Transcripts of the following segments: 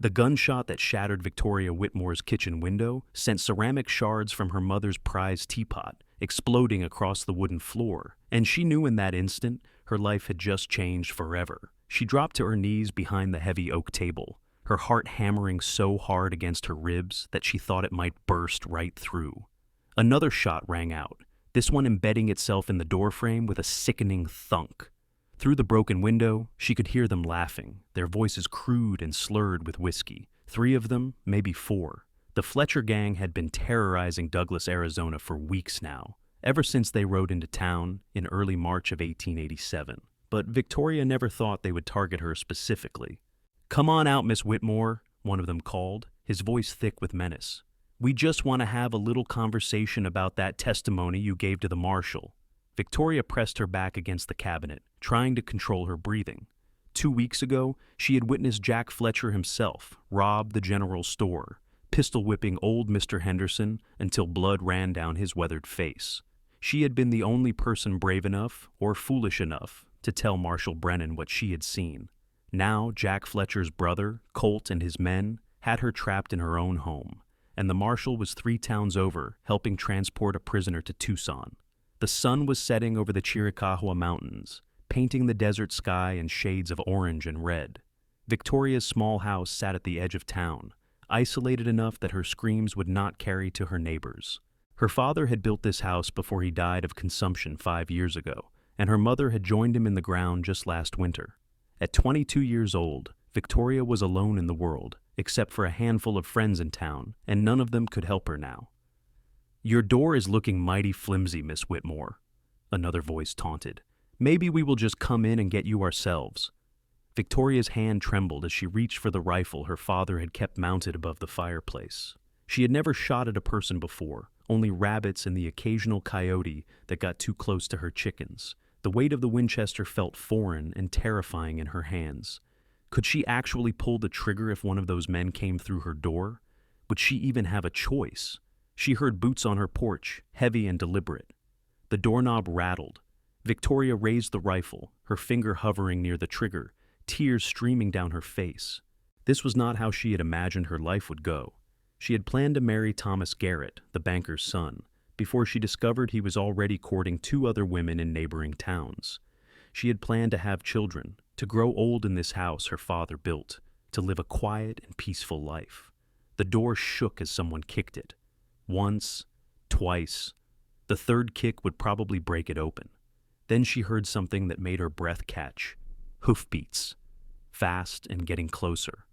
The gunshot that shattered Victoria Whitmore's kitchen window sent ceramic shards from her mother's prized teapot exploding across the wooden floor, and she knew in that instant her life had just changed forever. She dropped to her knees behind the heavy oak table, her heart hammering so hard against her ribs that she thought it might burst right through. Another shot rang out, this one embedding itself in the doorframe with a sickening thunk. Through the broken window, she could hear them laughing, their voices crude and slurred with whiskey. 3 of them, maybe 4. The Fletcher gang had been terrorizing Douglas, Arizona for weeks now, ever since they rode into town in early March of 1887. But Victoria never thought they would target her specifically. "Come on out, Miss Whitmore," one of them called, his voice thick with menace. "We just want to have a little conversation about that testimony you gave to the marshal." Victoria pressed her back against the cabinet, trying to control her breathing. 2 weeks ago, she had witnessed Jack Fletcher himself rob the general store, pistol-whipping old Mr. Henderson until blood ran down his weathered face. She had been the only person brave enough or foolish enough to tell Marshal Brennan what she had seen. Now Jack Fletcher's brother, Colt, and his men had her trapped in her own home, and the marshal was 3 towns over helping transport a prisoner to Tucson. The sun was setting over the Chiricahua Mountains, painting the desert sky in shades of orange and red. Victoria's small house sat at the edge of town, isolated enough that her screams would not carry to her neighbors. Her father had built this house before he died of consumption 5 years ago, and her mother had joined him in the ground just last winter. At 22 years old, Victoria was alone in the world, except for a handful of friends in town, and none of them could help her now. "Your door is looking mighty flimsy, Miss Whitmore," another voice taunted. "Maybe we will just come in and get you ourselves." Victoria's hand trembled as she reached for the rifle her father had kept mounted above the fireplace. She had never shot at a person before, only rabbits and the occasional coyote that got too close to her chickens. The weight of the Winchester felt foreign and terrifying in her hands. Could she actually pull the trigger if one of those men came through her door? Would she even have a choice? She heard boots on her porch, heavy and deliberate. The doorknob rattled. Victoria raised the rifle, her finger hovering near the trigger, tears streaming down her face. This was not how she had imagined her life would go. She had planned to marry Thomas Garrett, the banker's son, before she discovered he was already courting 2 other women in neighboring towns. She had planned to have children, to grow old in this house her father built, to live a quiet and peaceful life. The door shook as someone kicked it. Once, twice. The 3rd kick would probably break it open. Then she heard something that made her breath catch. Hoofbeats. Fast and getting closer.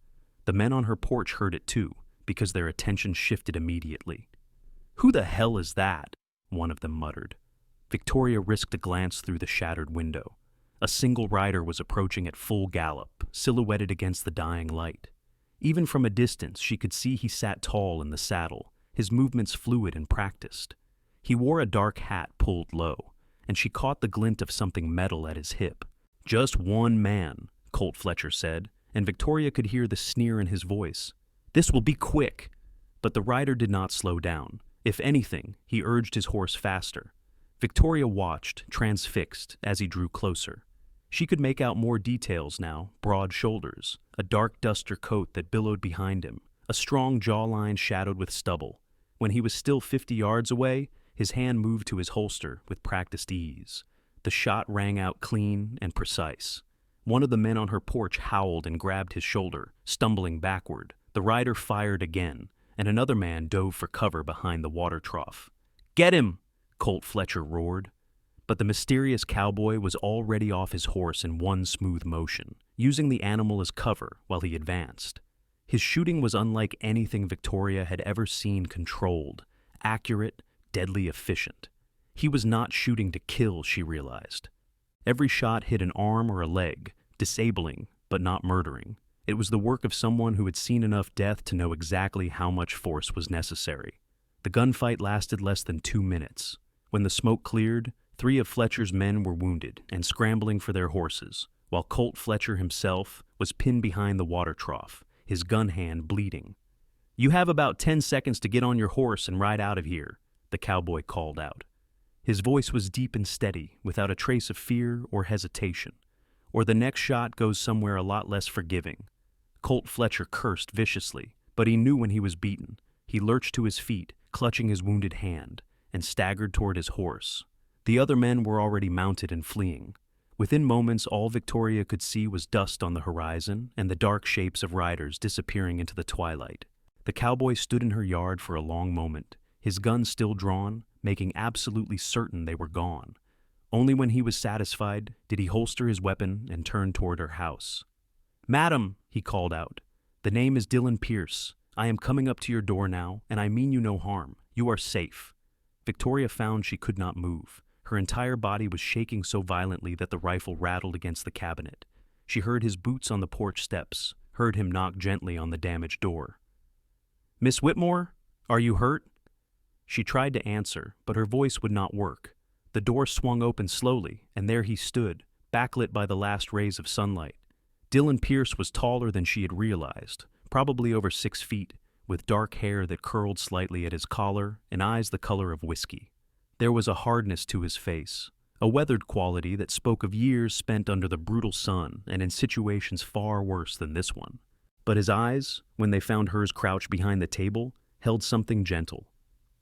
The men on her porch heard it too, because their attention shifted immediately. "Who the hell is that?" one of them muttered. Victoria risked a glance through the shattered window. A single rider was approaching at full gallop, silhouetted against the dying light. Even from a distance, she could see he sat tall in the saddle, his movements fluid and practiced. He wore a dark hat pulled low, and she caught the glint of something metal at his hip. "Just one man," Colt Fletcher said, and Victoria could hear the sneer in his voice. "This will be quick." But the rider did not slow down. If anything, he urged his horse faster. Victoria watched, transfixed, as he drew closer. She could make out more details now: broad shoulders, a dark duster coat that billowed behind him, a strong jawline shadowed with stubble. When he was still 50 yards away, his hand moved to his holster with practiced ease. The shot rang out clean and precise. One of the men on her porch howled and grabbed his shoulder, stumbling backward. The rider fired again, and another man dove for cover behind the water trough. "Get him!" Colt Fletcher roared. But the mysterious cowboy was already off his horse in one smooth motion, using the animal as cover while he advanced. His shooting was unlike anything Victoria had ever seen, controlled, accurate, deadly efficient. He was not shooting to kill, she realized. Every shot hit an arm or a leg, disabling but not murdering. It was the work of someone who had seen enough death to know exactly how much force was necessary. The gunfight lasted less than 2 minutes. When the smoke cleared, 3 of Fletcher's men were wounded and scrambling for their horses, while Colt Fletcher himself was pinned behind the water trough, his gun hand bleeding. "You have about 10 seconds to get on your horse and ride out of here," the cowboy called out. His voice was deep and steady, without a trace of fear or hesitation. "Or the next shot goes somewhere a lot less forgiving." Colt Fletcher cursed viciously, but he knew when he was beaten. He lurched to his feet, clutching his wounded hand, and staggered toward his horse. The other men were already mounted and fleeing. Within moments, all Victoria could see was dust on the horizon and the dark shapes of riders disappearing into the twilight. The cowboy stood in her yard for a long moment, his gun still drawn, making absolutely certain they were gone. Only when he was satisfied did he holster his weapon and turn toward her house. "Madam," he called out, "the name is Dillon Pierce. I am coming up to your door now, and I mean you no harm. You are safe." Victoria found she could not move. Her entire body was shaking so violently that the rifle rattled against the cabinet. She heard his boots on the porch steps, heard him knock gently on the damaged door. "Miss Whitmore, are you hurt?" She tried to answer, but her voice would not work. The door swung open slowly, and there he stood, backlit by the last rays of sunlight. Dillon Pierce was taller than she had realized, probably over 6 feet, with dark hair that curled slightly at his collar and eyes the color of whiskey. There was a hardness to his face, a weathered quality that spoke of years spent under the brutal sun and in situations far worse than this one. But his eyes, when they found hers crouched behind the table, held something gentle.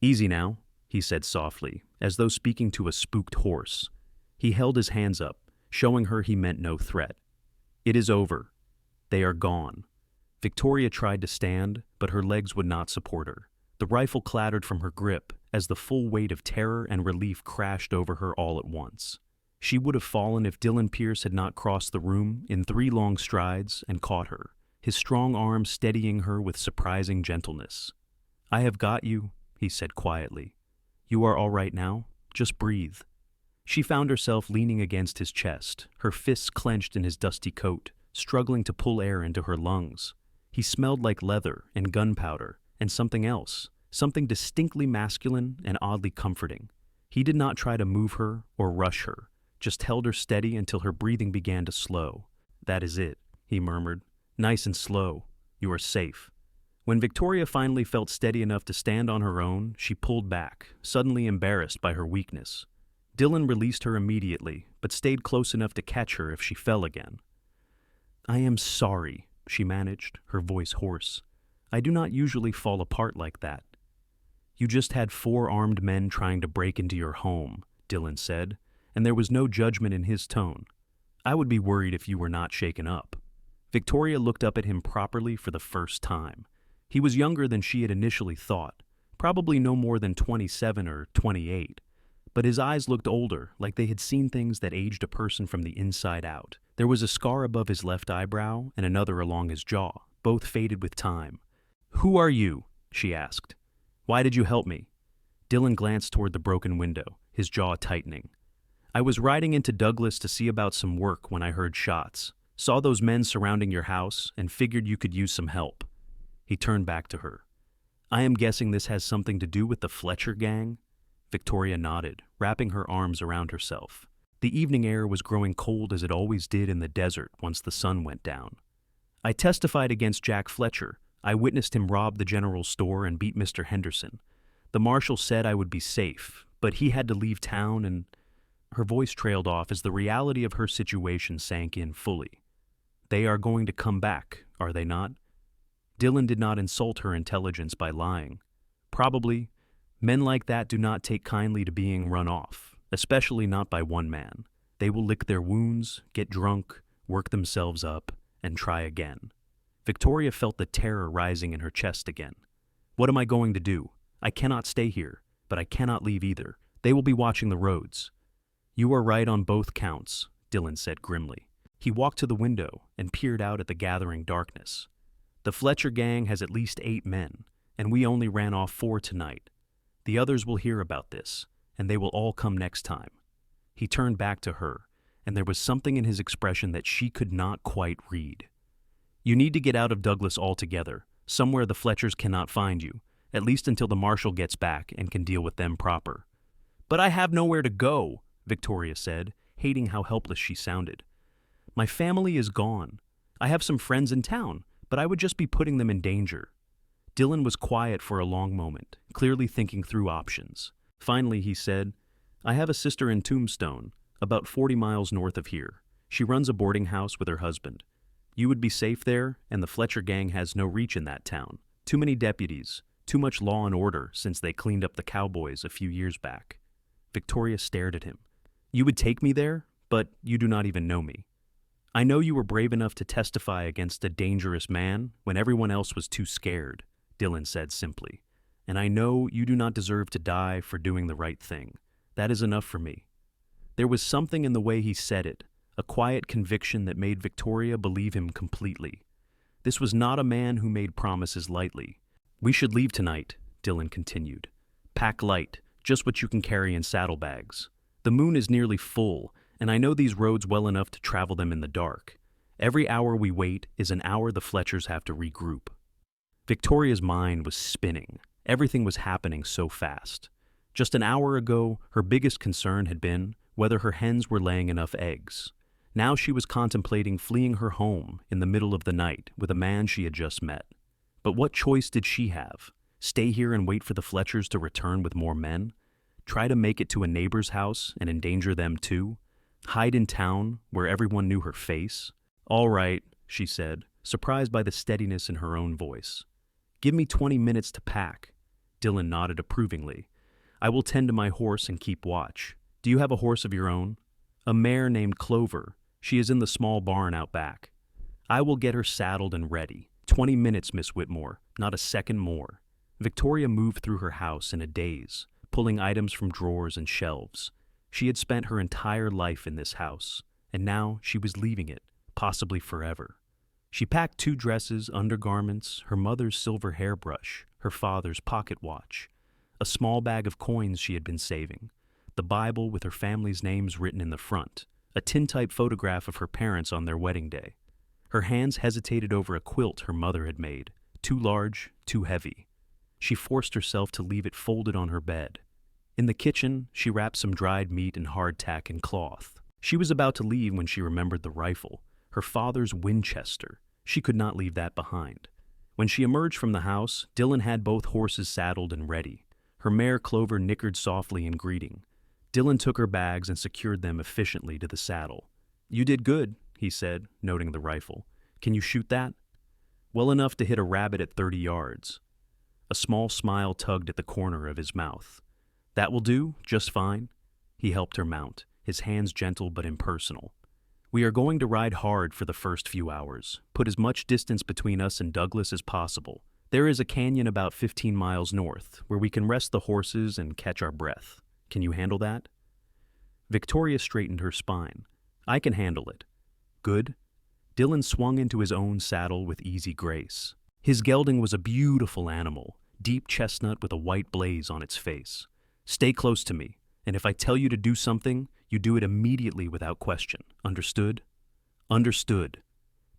"Easy now," he said softly, as though speaking to a spooked horse. He held his hands up, showing her he meant no threat. "It is over. They are gone." Victoria tried to stand, but her legs would not support her. The rifle clattered from her grip as the full weight of terror and relief crashed over her all at once. She would have fallen if Dillon Pierce had not crossed the room in 3 long strides and caught her, his strong arm steadying her with surprising gentleness. "I have got you," he said quietly. "You are all right now. Just breathe." She found herself leaning against his chest, her fists clenched in his dusty coat, struggling to pull air into her lungs. He smelled like leather and gunpowder and something else, something distinctly masculine and oddly comforting. He did not try to move her or rush her, just held her steady until her breathing began to slow. "That is it," he murmured. "Nice and slow. You are safe." When Victoria finally felt steady enough to stand on her own, she pulled back, suddenly embarrassed by her weakness. Dillon released her immediately, but stayed close enough to catch her if she fell again. "I am sorry," she managed, her voice hoarse. "I do not usually fall apart like that." "You just had 4 armed men trying to break into your home," Dillon said, and there was no judgment in his tone. "I would be worried if you were not shaken up." Victoria looked up at him properly for the first time. He was younger than she had initially thought, probably no more than 27 or 28. But his eyes looked older, like they had seen things that aged a person from the inside out. There was a scar above his left eyebrow and another along his jaw, both faded with time. "Who are you?" she asked. "Why did you help me?" Dillon glanced toward the broken window, his jaw tightening. "I was riding into Douglas to see about some work when I heard shots. Saw those men surrounding your house and figured you could use some help." He turned back to her. "I am guessing this has something to do with the Fletcher gang?" Victoria nodded, wrapping her arms around herself. The evening air was growing cold as it always did in the desert once the sun went down. "I testified against Jack Fletcher. I witnessed him rob the general store and beat Mr. Henderson. The marshal said I would be safe, but he had to leave town and—" Her voice trailed off as the reality of her situation sank in fully. "They are going to come back, are they not?" Dillon did not insult her intelligence by lying. "Probably. Men like that do not take kindly to being run off, especially not by one man. They will lick their wounds, get drunk, work themselves up, and try again." Victoria felt the terror rising in her chest again. "What am I going to do? I cannot stay here, but I cannot leave either. They will be watching the roads." "You are right on both counts," Dillon said grimly. He walked to the window and peered out at the gathering darkness. "The Fletcher gang has at least 8 men, and we only ran off 4 tonight. The others will hear about this, and they will all come next time." He turned back to her, and there was something in his expression that she could not quite read. "You need to get out of Douglas altogether, somewhere the Fletchers cannot find you, at least until the marshal gets back and can deal with them proper." "But I have nowhere to go," Victoria said, hating how helpless she sounded. "My family is gone. I have some friends in town, but I would just be putting them in danger." Dillon was quiet for a long moment, clearly thinking through options. Finally, he said, "I have a sister in Tombstone, about 40 miles north of here. She runs a boarding house with her husband. You would be safe there, and the Fletcher gang has no reach in that town. Too many deputies, too much law and order since they cleaned up the Cowboys a few years back. Victoria stared at him. You would take me there, but you do not even know me. I know you were brave enough to testify against a dangerous man when everyone else was too scared, Dillon said simply. And I know you do not deserve to die for doing the right thing. That is enough for me. There was something in the way he said it, a quiet conviction that made Victoria believe him completely. This was not a man who made promises lightly. We should leave tonight, Dillon continued. Pack light, just what you can carry in saddlebags. The moon is nearly full, and I know these roads well enough to travel them in the dark. Every hour we wait is an hour the Fletchers have to regroup. Victoria's mind was spinning. Everything was happening so fast. Just an hour ago, her biggest concern had been whether her hens were laying enough eggs. Now she was contemplating fleeing her home in the middle of the night with a man she had just met. But what choice did she have? Stay here and wait for the Fletchers to return with more men? Try to make it to a neighbor's house and endanger them too? Hide in town where everyone knew her face? All right, she said, surprised by the steadiness in her own voice. Give me 20 minutes to pack. Dillon nodded approvingly. I will tend to my horse and keep watch. Do you have a horse of your own? A mare named Clover. She is in the small barn out back. I will get her saddled and ready. 20 minutes, Miss Whitmore, not a second more. Victoria moved through her house in a daze, pulling items from drawers and shelves. She had spent her entire life in this house, and now she was leaving it, possibly forever. She packed 2 dresses, undergarments, her mother's silver hairbrush, her father's pocket watch, a small bag of coins she had been saving, the Bible with her family's names written in the front, a tintype photograph of her parents on their wedding day. Her hands hesitated over a quilt her mother had made, too large, too heavy. She forced herself to leave it folded on her bed. In the kitchen, she wrapped some dried meat in hardtack and cloth. She was about to leave when she remembered the rifle, her father's Winchester. She could not leave that behind. When she emerged from the house, Dillon had both horses saddled and ready. Her mare Clover nickered softly in greeting. Dillon took her bags and secured them efficiently to the saddle. You did good, he said, noting the rifle. Can you shoot that? Well enough to hit a rabbit at 30 yards. A small smile tugged at the corner of his mouth. That will do, just fine. He helped her mount, his hands gentle but impersonal. We are going to ride hard for the first few hours. Put as much distance between us and Douglas as possible. There is a canyon about 15 miles north, where we can rest the horses and catch our breath. Can you handle that? Victoria straightened her spine. I can handle it. Good. Dillon swung into his own saddle with easy grace. His gelding was a beautiful animal, deep chestnut with a white blaze on its face. Stay close to me, and if I tell you to do something, you do it immediately without question. Understood? Understood.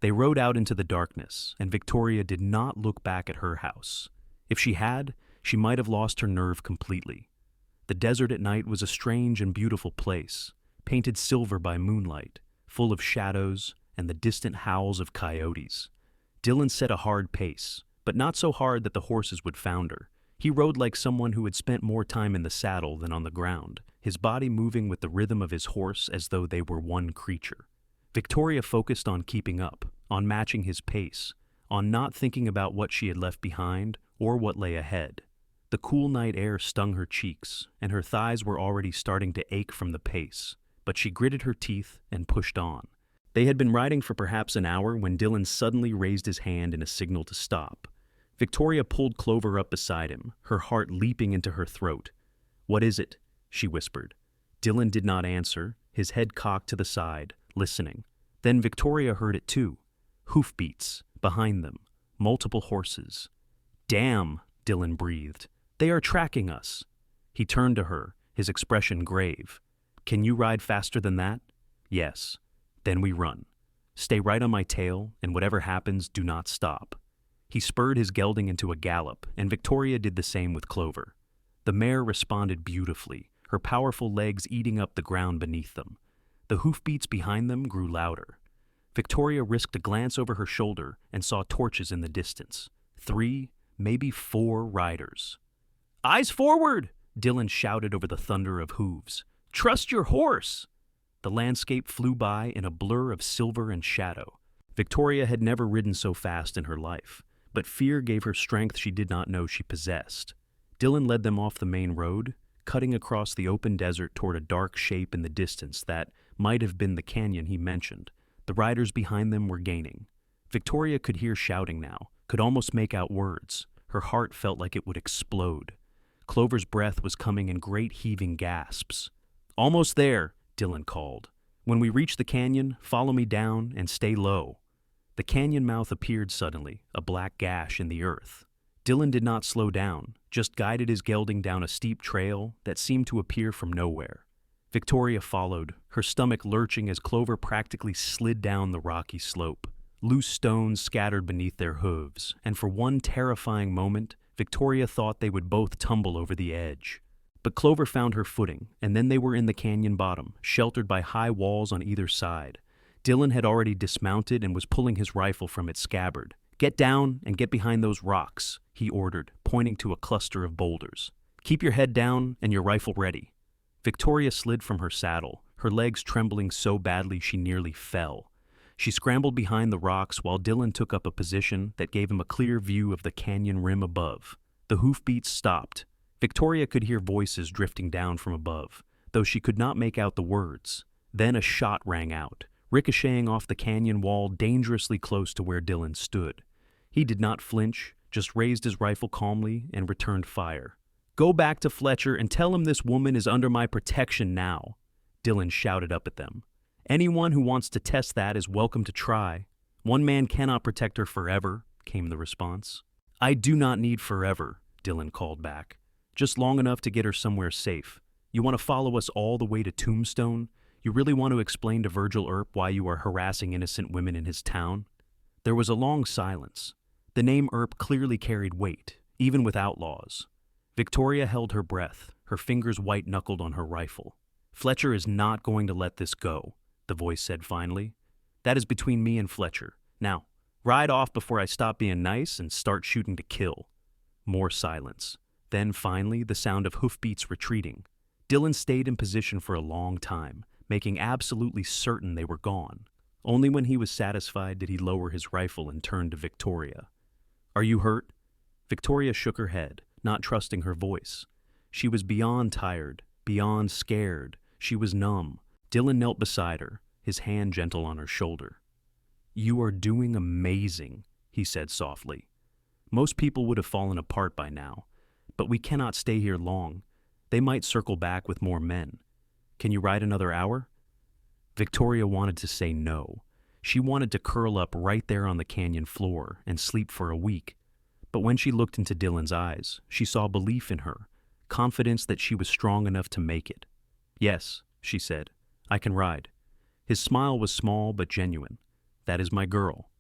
They rode out into the darkness, and Victoria did not look back at her house. If she had, she might have lost her nerve completely. The desert at night was a strange and beautiful place, painted silver by moonlight, full of shadows and the distant howls of coyotes. Dillon set a hard pace, but not so hard that the horses would founder. He rode like someone who had spent more time in the saddle than on the ground, his body moving with the rhythm of his horse as though they were one creature. Victoria focused on keeping up, on matching his pace, on not thinking about what she had left behind or what lay ahead. The cool night air stung her cheeks, and her thighs were already starting to ache from the pace, but she gritted her teeth and pushed on. They had been riding for perhaps an hour when Dillon suddenly raised his hand in a signal to stop. Victoria pulled Clover up beside him, her heart leaping into her throat. What is it? She whispered. Dillon did not answer, his head cocked to the side, listening. Then Victoria heard it too. Hoofbeats, behind them, multiple horses. Damn, Dillon breathed. They are tracking us. He turned to her, his expression grave. Can you ride faster than that? Yes. Then we run. Stay right on my tail, and whatever happens, do not stop. He spurred his gelding into a gallop, and Victoria did the same with Clover. The mare responded beautifully, her powerful legs eating up the ground beneath them. The hoofbeats behind them grew louder. Victoria risked a glance over her shoulder and saw torches in the distance. 3, maybe 4 riders. Eyes forward! Dillon shouted over the thunder of hooves. Trust your horse! The landscape flew by in a blur of silver and shadow. Victoria had never ridden so fast in her life, but fear gave her strength she did not know she possessed. Dillon led them off the main road, cutting across the open desert toward a dark shape in the distance that might have been the canyon he mentioned. The riders behind them were gaining. Victoria could hear shouting now, could almost make out words. Her heart felt like it would explode. Clover's breath was coming in great heaving gasps. "Almost there," Dillon called. "When we reach the canyon, follow me down and stay low." The canyon mouth appeared suddenly, a black gash in the earth. Dillon did not slow down, just guided his gelding down a steep trail that seemed to appear from nowhere. Victoria followed, her stomach lurching as Clover practically slid down the rocky slope. Loose stones scattered beneath their hooves, and for one terrifying moment, Victoria thought they would both tumble over the edge. But Clover found her footing, and then they were in the canyon bottom, sheltered by high walls on either side. Dillon had already dismounted and was pulling his rifle from its scabbard. "Get down and get behind those rocks," he ordered, pointing to a cluster of boulders. "Keep your head down and your rifle ready." Victoria slid from her saddle, her legs trembling so badly she nearly fell. She scrambled behind the rocks while Dillon took up a position that gave him a clear view of the canyon rim above. The hoofbeats stopped. Victoria could hear voices drifting down from above, though she could not make out the words. Then a shot rang out, ricocheting off the canyon wall dangerously close to where Dillon stood. He did not flinch, just raised his rifle calmly and returned fire. "Go back to Fletcher and tell him this woman is under my protection now," Dillon shouted up at them. "Anyone who wants to test that is welcome to try. One man cannot protect her forever," came the response. "I do not need forever," Dillon called back. "Just long enough to get her somewhere safe. You want to follow us all the way to Tombstone? You really want to explain to Virgil Earp why you are harassing innocent women in his town?" There was a long silence. The name Earp clearly carried weight, even with outlaws. Victoria held her breath, her fingers white-knuckled on her rifle. "Fletcher is not going to let this go," the voice said finally. "That is between me and Fletcher. Now, ride off before I stop being nice and start shooting to kill." More silence. Then, finally, the sound of hoofbeats retreating. Dillon stayed in position for a long time, making absolutely certain they were gone. Only when he was satisfied did he lower his rifle and turn to Victoria. "Are you hurt?" Victoria shook her head, not trusting her voice. She was beyond tired, beyond scared. She was numb. Dillon knelt beside her, his hand gentle on her shoulder. "You are doing amazing," he said softly. "Most people would have fallen apart by now, but we cannot stay here long. They might circle back with more men. Can you ride another hour?" Victoria wanted to say no. She wanted to curl up right there on the canyon floor and sleep for a week. But when she looked into Dillon's eyes, she saw belief in her, confidence that she was strong enough to make it. "Yes," she said, "I can ride." His smile was small but genuine. "That is my girl."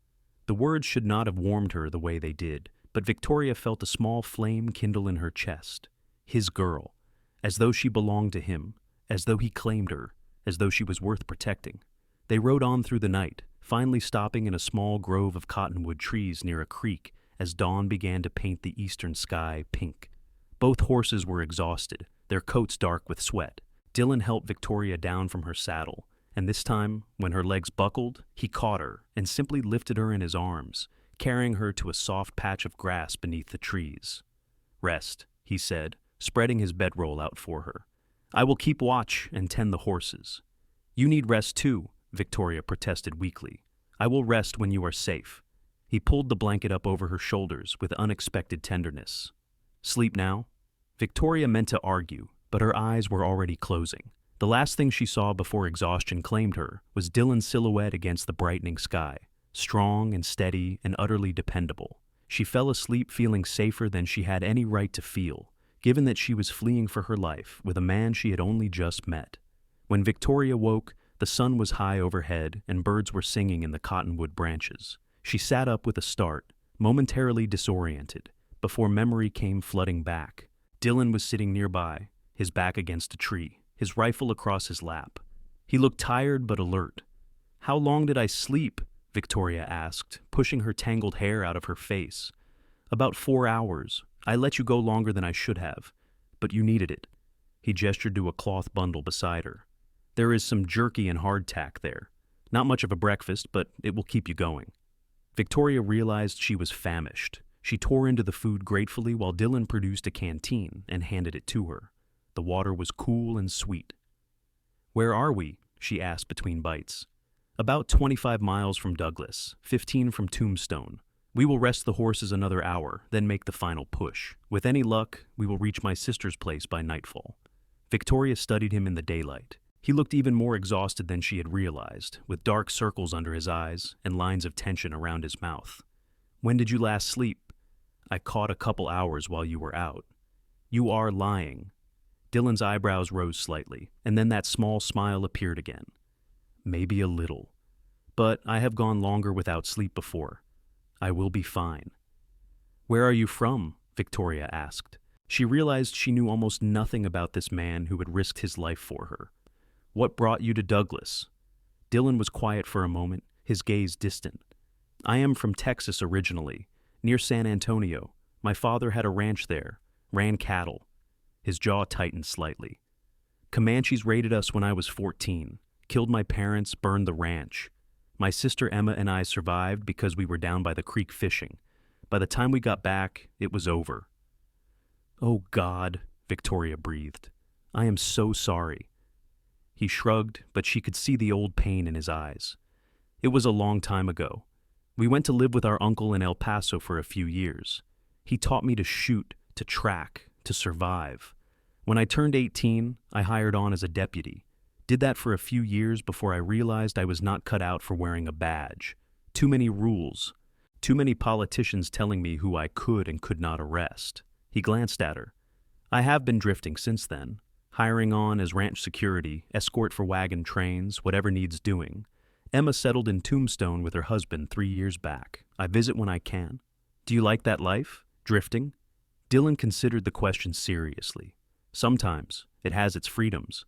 The words should not have warmed her the way they did, but Victoria felt a small flame kindle in her chest. His girl. As though she belonged to him, as though he claimed her, as though she was worth protecting. They rode on through the night, finally stopping in a small grove of cottonwood trees near a creek as dawn began to paint the eastern sky pink. Both horses were exhausted, their coats dark with sweat. Dillon helped Victoria down from her saddle, and this time, when her legs buckled, he caught her and simply lifted her in his arms, carrying her to a soft patch of grass beneath the trees. "Rest," he said, spreading his bedroll out for her. "I will keep watch and tend the horses." "You need rest too," Victoria protested weakly. "I will rest when you are safe." He pulled the blanket up over her shoulders with unexpected tenderness. "Sleep now?" Victoria meant to argue, but her eyes were already closing. The last thing she saw before exhaustion claimed her was Dillon's silhouette against the brightening sky, strong and steady and utterly dependable. She fell asleep feeling safer than she had any right to feel, given that she was fleeing for her life with a man she had only just met. When Victoria woke, the sun was high overhead and birds were singing in the cottonwood branches. She sat up with a start, momentarily disoriented, before memory came flooding back. Dillon was sitting nearby, his back against a tree, his rifle across his lap. He looked tired but alert. "How long did I sleep?" Victoria asked, pushing her tangled hair out of her face. "About 4 hours. I let you go longer than I should have, but you needed it." He gestured to a cloth bundle beside her. "There is some jerky and hardtack there. Not much of a breakfast, but it will keep you going." Victoria realized she was famished. She tore into the food gratefully while Dillon produced a canteen and handed it to her. The water was cool and sweet. "Where are we?" she asked between bites. "About 25 miles from Douglas, 15 from Tombstone. We will rest the horses another hour, then make the final push. With any luck, we will reach my sister's place by nightfall." Victoria studied him in the daylight. He looked even more exhausted than she had realized, with dark circles under his eyes and lines of tension around his mouth. "When did you last sleep?" "I caught a couple hours while you were out." "You are lying." Dillon's eyebrows rose slightly, and then that small smile appeared again. "Maybe a little. But I have gone longer without sleep before. I will be fine." "Where are you from?" Victoria asked. She realized she knew almost nothing about this man who had risked his life for her. "What brought you to Douglas?" Dillon was quiet for a moment, his gaze distant. "I am from Texas originally, near San Antonio. My father had a ranch there, ran cattle." His jaw tightened slightly. "Comanches raided us when I was 14, killed my parents, burned the ranch. My sister Emma and I survived because we were down by the creek fishing. By the time we got back, it was over." "Oh God," Victoria breathed. "I am so sorry." He shrugged, but she could see the old pain in his eyes. "It was a long time ago. We went to live with our uncle in El Paso for a few years. He taught me to shoot, to track, to survive. When I turned 18, I hired on as a deputy. Did that for a few years before I realized I was not cut out for wearing a badge. Too many rules. Too many politicians telling me who I could and could not arrest." He glanced at her. "I have been drifting since then, hiring on as ranch security, escort for wagon trains, whatever needs doing. Emma settled in Tombstone with her husband 3 years back. I visit when I can." "Do you like that life? Drifting?" Dillon considered the question seriously. "Sometimes. It has its freedoms.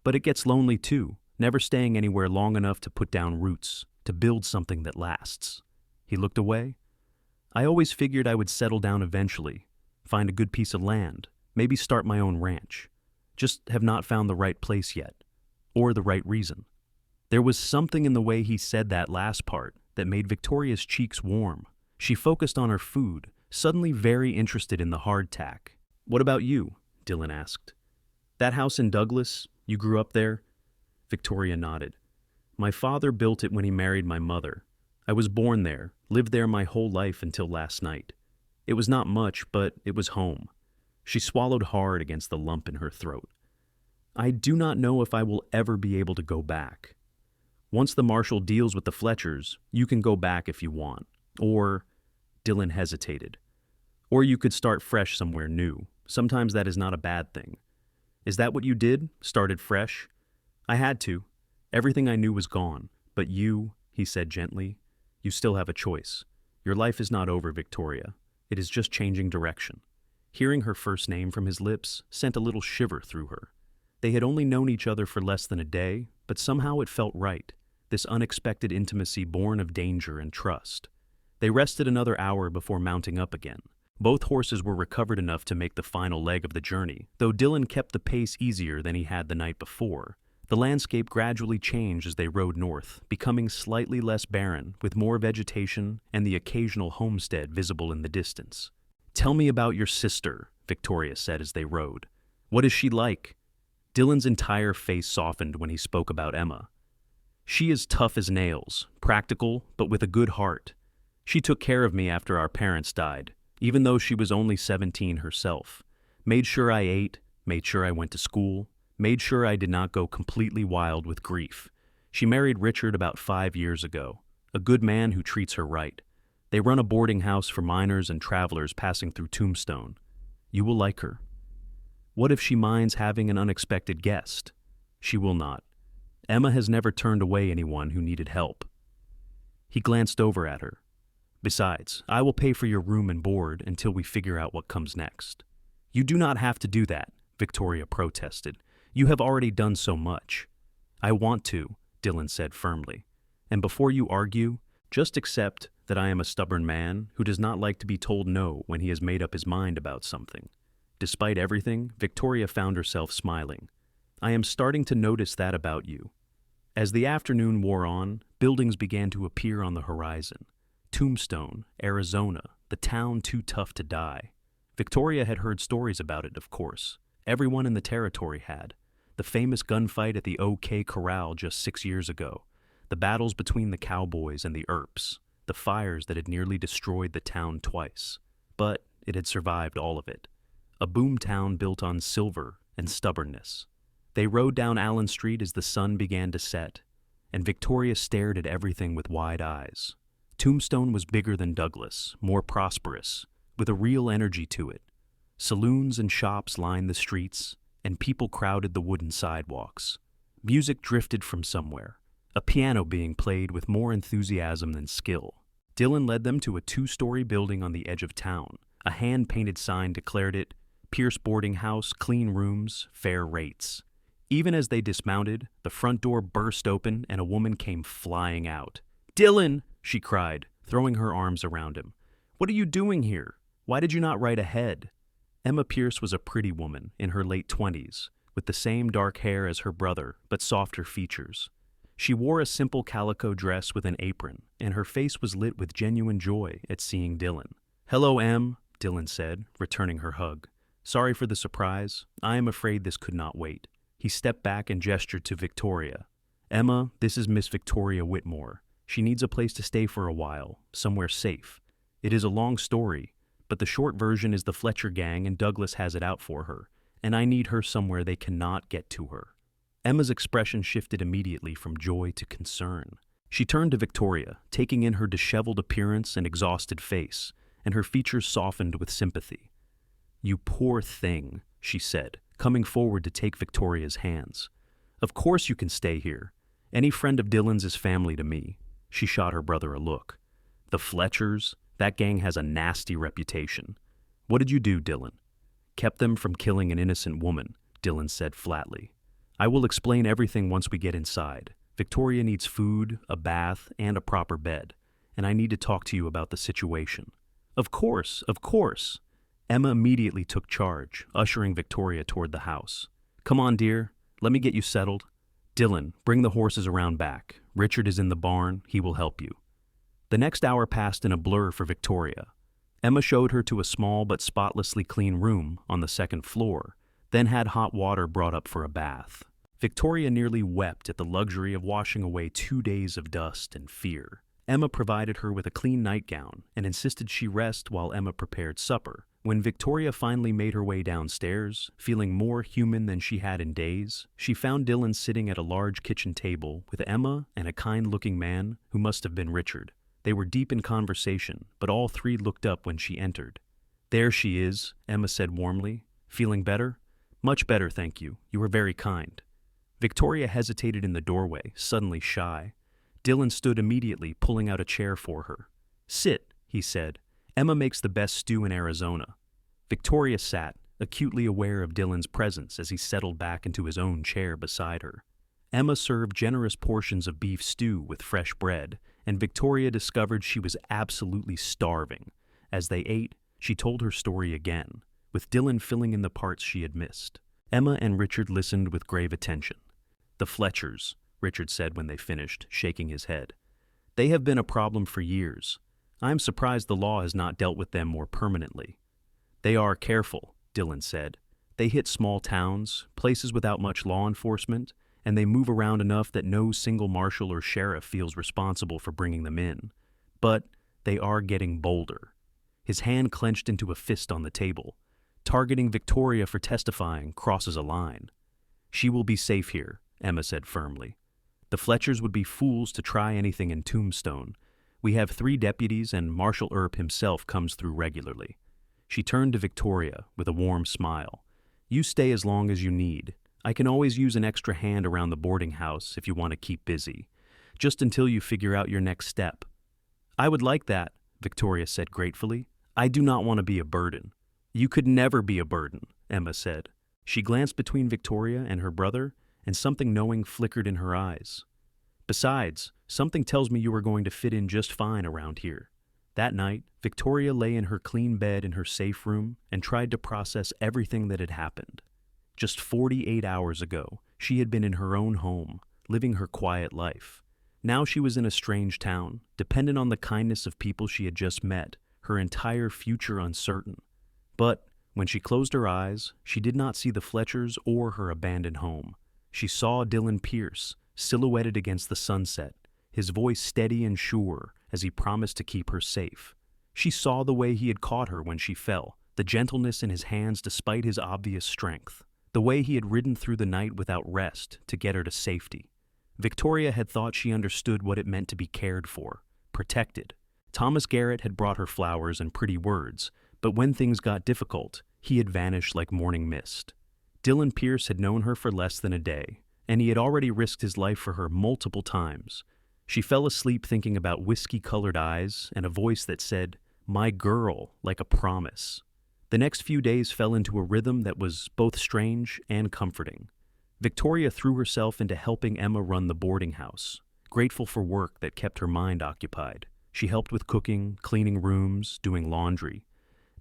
But it gets lonely too, never staying anywhere long enough to put down roots, to build something that lasts." He looked away. "I always figured I would settle down eventually, find a good piece of land, maybe start my own ranch. Just have not found the right place yet, or the right reason." There was something in the way he said that last part that made Victoria's cheeks warm. She focused on her food, suddenly very interested in the hardtack. "What about you?" Dillon asked. "That house in Douglas, you grew up there?" Victoria nodded. "My father built it when he married my mother. I was born there, lived there my whole life until last night. It was not much, but it was home." She swallowed hard against the lump in her throat. "I do not know if I will ever be able to go back. Once the marshal deals with the Fletchers, you can go back if you want. Or," Dillon hesitated, "or you could start fresh somewhere new. Sometimes that is not a bad thing." "Is that what you did? Started fresh?" "I had to. Everything I knew was gone. But you," he said gently, "you still have a choice. Your life is not over, Victoria. It is just changing direction." Hearing her first name from his lips sent a little shiver through her. They had only known each other for less than a day, but somehow it felt right, this unexpected intimacy born of danger and trust. They rested another hour before mounting up again. Both horses were recovered enough to make the final leg of the journey, though Dillon kept the pace easier than he had the night before. The landscape gradually changed as they rode north, becoming slightly less barren, with more vegetation and the occasional homestead visible in the distance. "Tell me about your sister," Victoria said as they rode. "What is she like?" Dillon's entire face softened when he spoke about Emma. "She is tough as nails, practical, but with a good heart. She took care of me after our parents died, even though she was only 17 herself. Made sure I ate, made sure I went to school, made sure I did not go completely wild with grief. She married Richard about 5 years ago, a good man who treats her right. They run a boarding house for miners and travelers passing through Tombstone. You will like her." "What if she minds having an unexpected guest?" "She will not. Emma has never turned away anyone who needed help." He glanced over at her. "Besides, I will pay for your room and board until we figure out what comes next." "You do not have to do that," Victoria protested. "You have already done so much." "I want to," Dillon said firmly. "And before you argue, just accept that I am a stubborn man who does not like to be told no when he has made up his mind about something." Despite everything, Victoria found herself smiling. "I am starting to notice that about you." As the afternoon wore on, buildings began to appear on the horizon. Tombstone, Arizona, the town too tough to die. Victoria had heard stories about it, of course. Everyone in the territory had. The famous gunfight at the OK Corral just 6 years ago. The battles between the Cowboys and the Earps. The fires that had nearly destroyed the town twice. But it had survived all of it. A boom town built on silver and stubbornness. They rode down Allen Street as the sun began to set, and Victoria stared at everything with wide eyes. Tombstone was bigger than Douglas, more prosperous, with a real energy to it. Saloons and shops lined the streets, and people crowded the wooden sidewalks. Music drifted from somewhere, a piano being played with more enthusiasm than skill. Dillon led them to a 2-story building on the edge of town. A hand-painted sign declared it, Pierce Boarding House, clean rooms, fair rates. Even as they dismounted, the front door burst open and a woman came flying out. "Dillon!" she cried, throwing her arms around him. "What are you doing here? Why did you not write ahead?" Emma Pierce was a pretty woman in her late 20s, with the same dark hair as her brother, but softer features. She wore a simple calico dress with an apron, and her face was lit with genuine joy at seeing Dillon. "Hello, Em," Dillon said, returning her hug. "Sorry for the surprise. I am afraid this could not wait." He stepped back and gestured to Victoria. "Emma, this is Miss Victoria Whitmore. She needs a place to stay for a while, somewhere safe. It is a long story, but the short version is the Fletcher gang and Douglas has it out for her, and I need her somewhere they cannot get to her." Emma's expression shifted immediately from joy to concern. She turned to Victoria, taking in her disheveled appearance and exhausted face, and her features softened with sympathy. "You poor thing," she said, coming forward to take Victoria's hands. "Of course you can stay here. Any friend of Dillon's is family to me." She shot her brother a look. "The Fletchers, that gang has a nasty reputation. What did you do, Dillon?" "Kept them from killing an innocent woman," Dillon said flatly. "I will explain everything once we get inside. Victoria needs food, a bath, and a proper bed, and I need to talk to you about the situation." Of course, of course." Emma immediately took charge, ushering Victoria toward the house. "Come on, dear. Let me get you settled. Dillon, bring the horses around back. Richard is in the barn. He will help you." The next hour passed in a blur for Victoria. Emma showed her to a small but spotlessly clean room on the second floor, then had hot water brought up for a bath. Victoria nearly wept at the luxury of washing away 2 days of dust and fear. Emma provided her with a clean nightgown and insisted she rest while Emma prepared supper. When Victoria finally made her way downstairs, feeling more human than she had in days, she found Dillon sitting at a large kitchen table with Emma and a kind-looking man who must have been Richard. They were deep in conversation, but all three looked up when she entered. "There she is," Emma said warmly. "Feeling better?" "Much better, thank you. You were very kind." Victoria hesitated in the doorway, suddenly shy. Dillon stood immediately, pulling out a chair for her. "Sit," he said. "Emma makes the best stew in Arizona." Victoria sat, acutely aware of Dillon's presence as he settled back into his own chair beside her. Emma served generous portions of beef stew with fresh bread, and Victoria discovered she was absolutely starving. As they ate, she told her story again, with Dillon filling in the parts she had missed. Emma and Richard listened with grave attention. "The Fletchers," Richard said when they finished, shaking his head. "They have been a problem for years. I am surprised the law has not dealt with them more permanently." "They are careful," Dillon said. "They hit small towns, places without much law enforcement, and they move around enough that no single marshal or sheriff feels responsible for bringing them in. But they are getting bolder." His hand clenched into a fist on the table. "Targeting Victoria for testifying crosses a line." "She will be safe here," Emma said firmly. "The Fletchers would be fools to try anything in Tombstone. We have 3 deputies and Marshal Earp himself comes through regularly." She turned to Victoria with a warm smile. "You stay as long as you need. I can always use an extra hand around the boarding house if you want to keep busy, just until you figure out your next step." "I would like that," Victoria said gratefully. "I do not want to be a burden." "You could never be a burden," Emma said. She glanced between Victoria and her brother, and something knowing flickered in her eyes. "Besides, something tells me you are going to fit in just fine around here." That night, Victoria lay in her clean bed in her safe room and tried to process everything that had happened. Just 48 hours ago, she had been in her own home, living her quiet life. Now she was in a strange town, dependent on the kindness of people she had just met, her entire future uncertain. But when she closed her eyes, she did not see the Fletchers or her abandoned home. She saw Dillon Pierce, silhouetted against the sunset, his voice steady and sure as he promised to keep her safe. She saw the way he had caught her when she fell, the gentleness in his hands despite his obvious strength, the way he had ridden through the night without rest to get her to safety. Victoria had thought she understood what it meant to be cared for, protected. Thomas Garrett had brought her flowers and pretty words, but when things got difficult, he had vanished like morning mist. Dillon Pierce had known her for less than a day, and he had already risked his life for her multiple times. She fell asleep thinking about whiskey-colored eyes and a voice that said, "My girl," like a promise. The next few days fell into a rhythm that was both strange and comforting. Victoria threw herself into helping Emma run the boarding house, grateful for work that kept her mind occupied. She helped with cooking, cleaning rooms, doing laundry.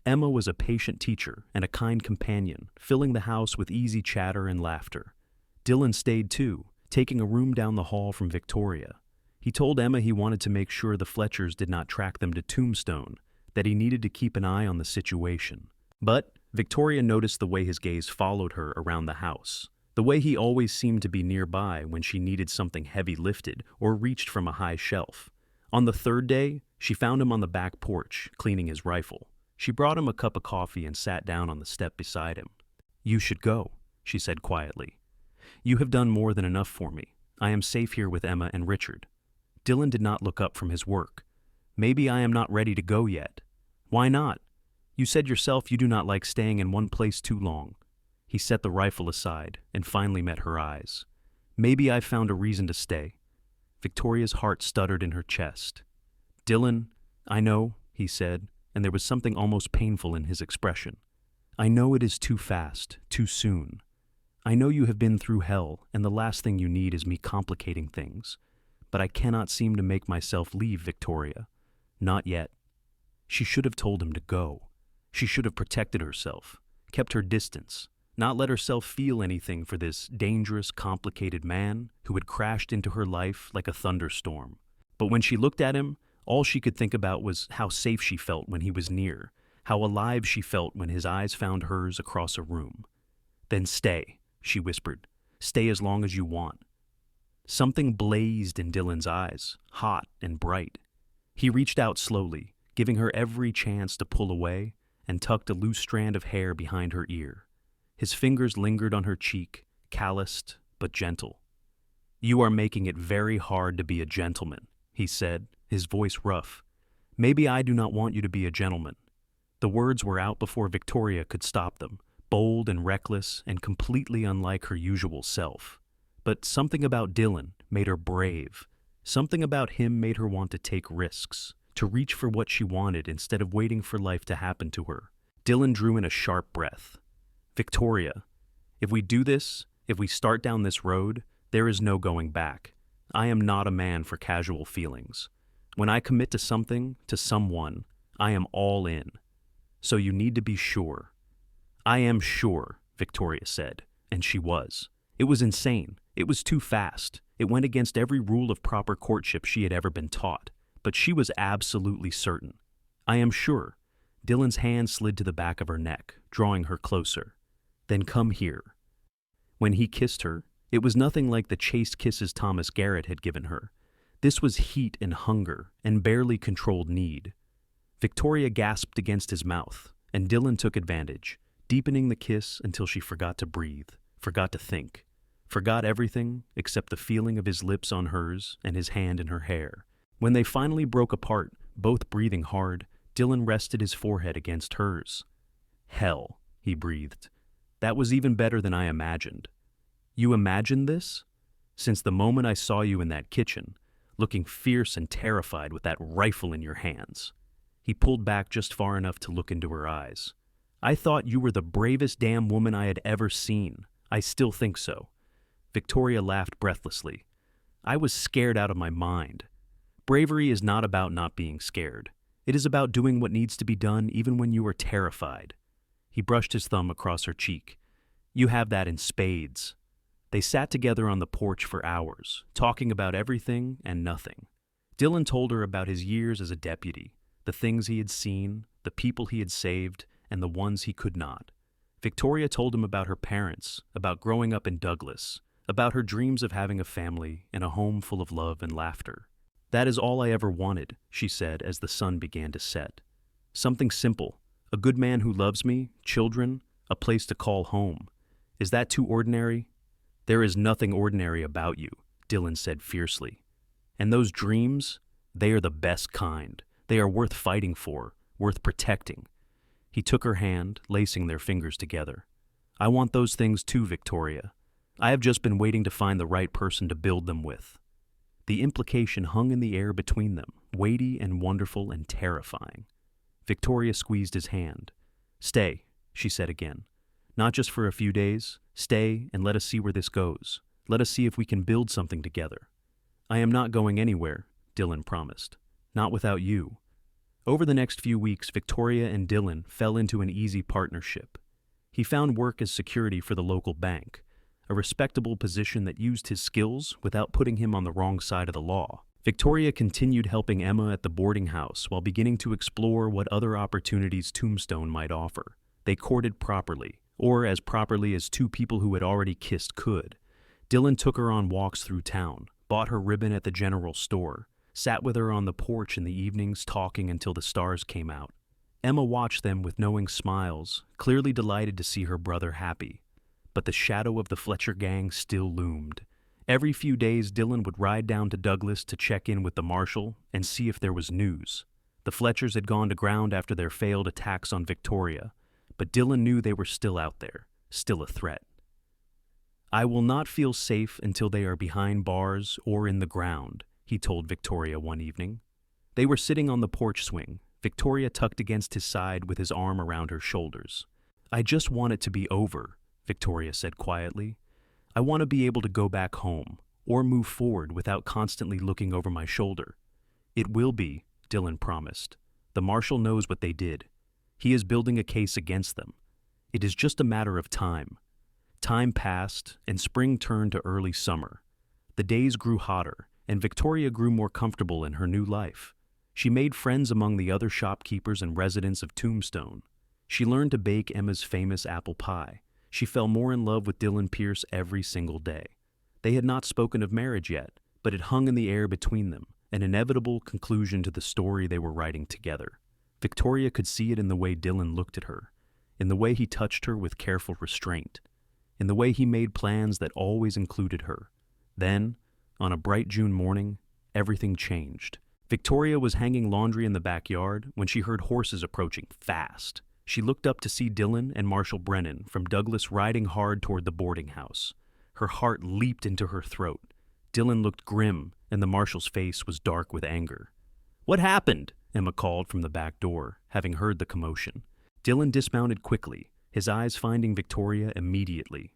Emma was a patient teacher and a kind companion, filling the house with easy chatter and laughter. Dillon stayed too, taking a room down the hall from Victoria. He told Emma he wanted to make sure the Fletchers did not track them to Tombstone, that he needed to keep an eye on the situation. But Victoria noticed the way his gaze followed her around the house, the way he always seemed to be nearby when she needed something heavy lifted or reached from a high shelf. On the third day, she found him on the back porch, cleaning his rifle. She brought him a cup of coffee and sat down on the step beside him. "You should go," she said quietly. "You have done more than enough for me. I am safe here with Emma and Richard." Dillon did not look up from his work. "Maybe I am not ready to go yet." "Why not? You said yourself you do not like staying in one place too long." He set the rifle aside and finally met her eyes. "Maybe I've found a reason to stay." Victoria's heart stuttered in her chest. "Dillon, I know," he said, and there was something almost painful in his expression. "I know it is too fast, too soon. I know you have been through hell, and the last thing you need is me complicating things. But I cannot seem to make myself leave, Victoria. Not yet." She should have told him to go. She should have protected herself, kept her distance, not let herself feel anything for this dangerous, complicated man who had crashed into her life like a thunderstorm. But when she looked at him, all she could think about was how safe she felt when he was near, how alive she felt when his eyes found hers across a room. "Then stay," she whispered. "Stay as long as you want." Something blazed in Dillon's eyes, hot and bright. He reached out slowly, giving her every chance to pull away, and tucked a loose strand of hair behind her ear. His fingers lingered on her cheek, calloused but gentle. "You are making it very hard to be a gentleman," he said, his voice rough. "Maybe I do not want you to be a gentleman." The words were out before Victoria could stop them, bold and reckless and completely unlike her usual self. But something about Dillon made her brave. Something about him made her want to take risks, to reach for what she wanted instead of waiting for life to happen to her. Dillon drew in a sharp breath. "Victoria, if we do this, if we start down this road, there is no going back. I am not a man for casual feelings. When I commit to something, to someone, I am all in. So you need to be sure." "I am sure," Victoria said, and she was. It was insane. It was too fast. It went against every rule of proper courtship she had ever been taught. But she was absolutely certain. "I am sure." Dillon's hand slid to the back of her neck, drawing her closer. "Then come here." When he kissed her, it was nothing like the chaste kisses Thomas Garrett had given her. This was heat and hunger and barely controlled need. Victoria gasped against his mouth, and Dillon took advantage, deepening the kiss until she forgot to breathe, forgot to think, forgot everything except the feeling of his lips on hers and his hand in her hair. When they finally broke apart, both breathing hard, Dillon rested his forehead against hers. "Hell," he breathed. "That was even better than I imagined." "You imagined this?" "Since the moment I saw you in that kitchen, looking fierce and terrified with that rifle in your hands." He pulled back just far enough to look into her eyes. "I thought you were the bravest damn woman I had ever seen. I still think so." Victoria laughed breathlessly. "I was scared out of my mind." Bravery is not about not being scared. It is about doing what needs to be done even when you are terrified. He brushed his thumb across her cheek. "You have that in spades." They sat together on the porch for hours, talking about everything and nothing. Dillon told her about his years as a deputy, the things he had seen, the people he had saved, and the ones he could not. Victoria told him about her parents, about growing up in Douglas, about her dreams of having a family and a home full of love and laughter. "That is all I ever wanted," she said as the sun began to set. "Something simple, a good man who loves me, children, a place to call home. Is that too ordinary?" "There is nothing ordinary about you," Dillon said fiercely. "And those dreams, they are the best kind. They are worth fighting for, worth protecting." He took her hand, lacing their fingers together. "I want those things too, Victoria. I have just been waiting to find the right person to build them with." The implication hung in the air between them, weighty and wonderful and terrifying. Victoria squeezed his hand. "Stay," she said again. "Not just for a few days. Stay and let us see where this goes. Let us see if we can build something together." "I am not going anywhere," Dillon promised. "Not without you." Over the next few weeks, Victoria and Dillon fell into an easy partnership. He found work as security for the local bank, a respectable position that used his skills without putting him on the wrong side of the law. Victoria continued helping Emma at the boarding house while beginning to explore what other opportunities Tombstone might offer. They courted properly, or as properly as two people who had already kissed could. Dillon took her on walks through town, bought her ribbon at the general store, sat with her on the porch in the evenings talking until the stars came out. Emma watched them with knowing smiles, clearly delighted to see her brother happy. But the shadow of the Fletcher gang still loomed. Every few days, Dillon would ride down to Douglas to check in with the marshal and see if there was news. The Fletchers had gone to ground after their failed attacks on Victoria, but Dillon knew they were still out there, still a threat. "I will not feel safe until they are behind bars or in the ground," he told Victoria one evening. They were sitting on the porch swing, Victoria tucked against his side with his arm around her shoulders. "I just want it to be over," Victoria said quietly. "I want to be able to go back home, or move forward without constantly looking over my shoulder." "It will be," Dillon promised. "The marshal knows what they did. He is building a case against them. It is just a matter of time." Time passed, and spring turned to early summer. The days grew hotter, and Victoria grew more comfortable in her new life. She made friends among the other shopkeepers and residents of Tombstone. She learned to bake Emma's famous apple pie. She fell more in love with Dillon Pierce every single day. They had not spoken of marriage yet, but it hung in the air between them, an inevitable conclusion to the story they were writing together. Victoria could see it in the way Dillon looked at her, in the way he touched her with careful restraint, in the way he made plans that always included her. Then, on a bright June morning, everything changed. Victoria was hanging laundry in the backyard when she heard horses approaching fast. She looked up to see Dillon and Marshal Brennan from Douglas riding hard toward the boarding house. Her heart leaped into her throat. Dillon looked grim, and the marshal's face was dark with anger. "What happened?" Emma called from the back door, having heard the commotion. Dillon dismounted quickly, his eyes finding Victoria immediately.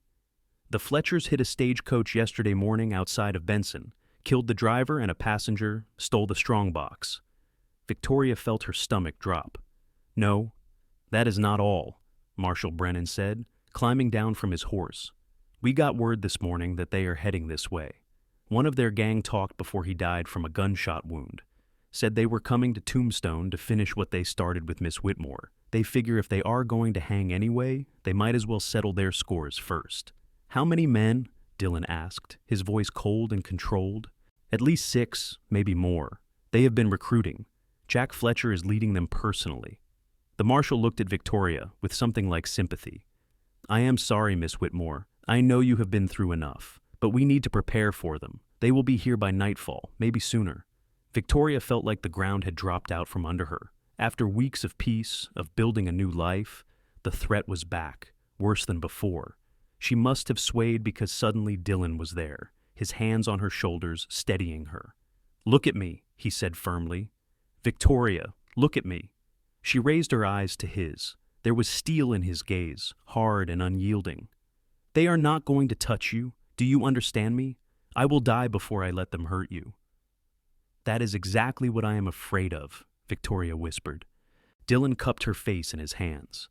"The Fletchers hit a stagecoach yesterday morning outside of Benson, killed the driver and a passenger, stole the strongbox." Victoria felt her stomach drop. "No, that is not all," Marshal Brennan said, climbing down from his horse. "We got word this morning that they are heading this way. One of their gang talked before he died from a gunshot wound. Said they were coming to Tombstone to finish what they started with Miss Whitmore. They figure if they are going to hang anyway, they might as well settle their scores first." "How many men?" Dillon asked, his voice cold and controlled. "At least 6, maybe more. They have been recruiting. Jack Fletcher is leading them personally." The marshal looked at Victoria with something like sympathy. "I am sorry, Miss Whitmore. I know you have been through enough, but we need to prepare for them. They will be here by nightfall, maybe sooner." Victoria felt like the ground had dropped out from under her. After weeks of peace, of building a new life, the threat was back, worse than before. She must have swayed because suddenly Dillon was there, his hands on her shoulders, steadying her. "Look at me," he said firmly. "Victoria, look at me." She raised her eyes to his. There was steel in his gaze, hard and unyielding. "They are not going to touch you. Do you understand me? I will die before I let them hurt you." "That is exactly what I am afraid of," Victoria whispered. Dillon cupped her face in his hands.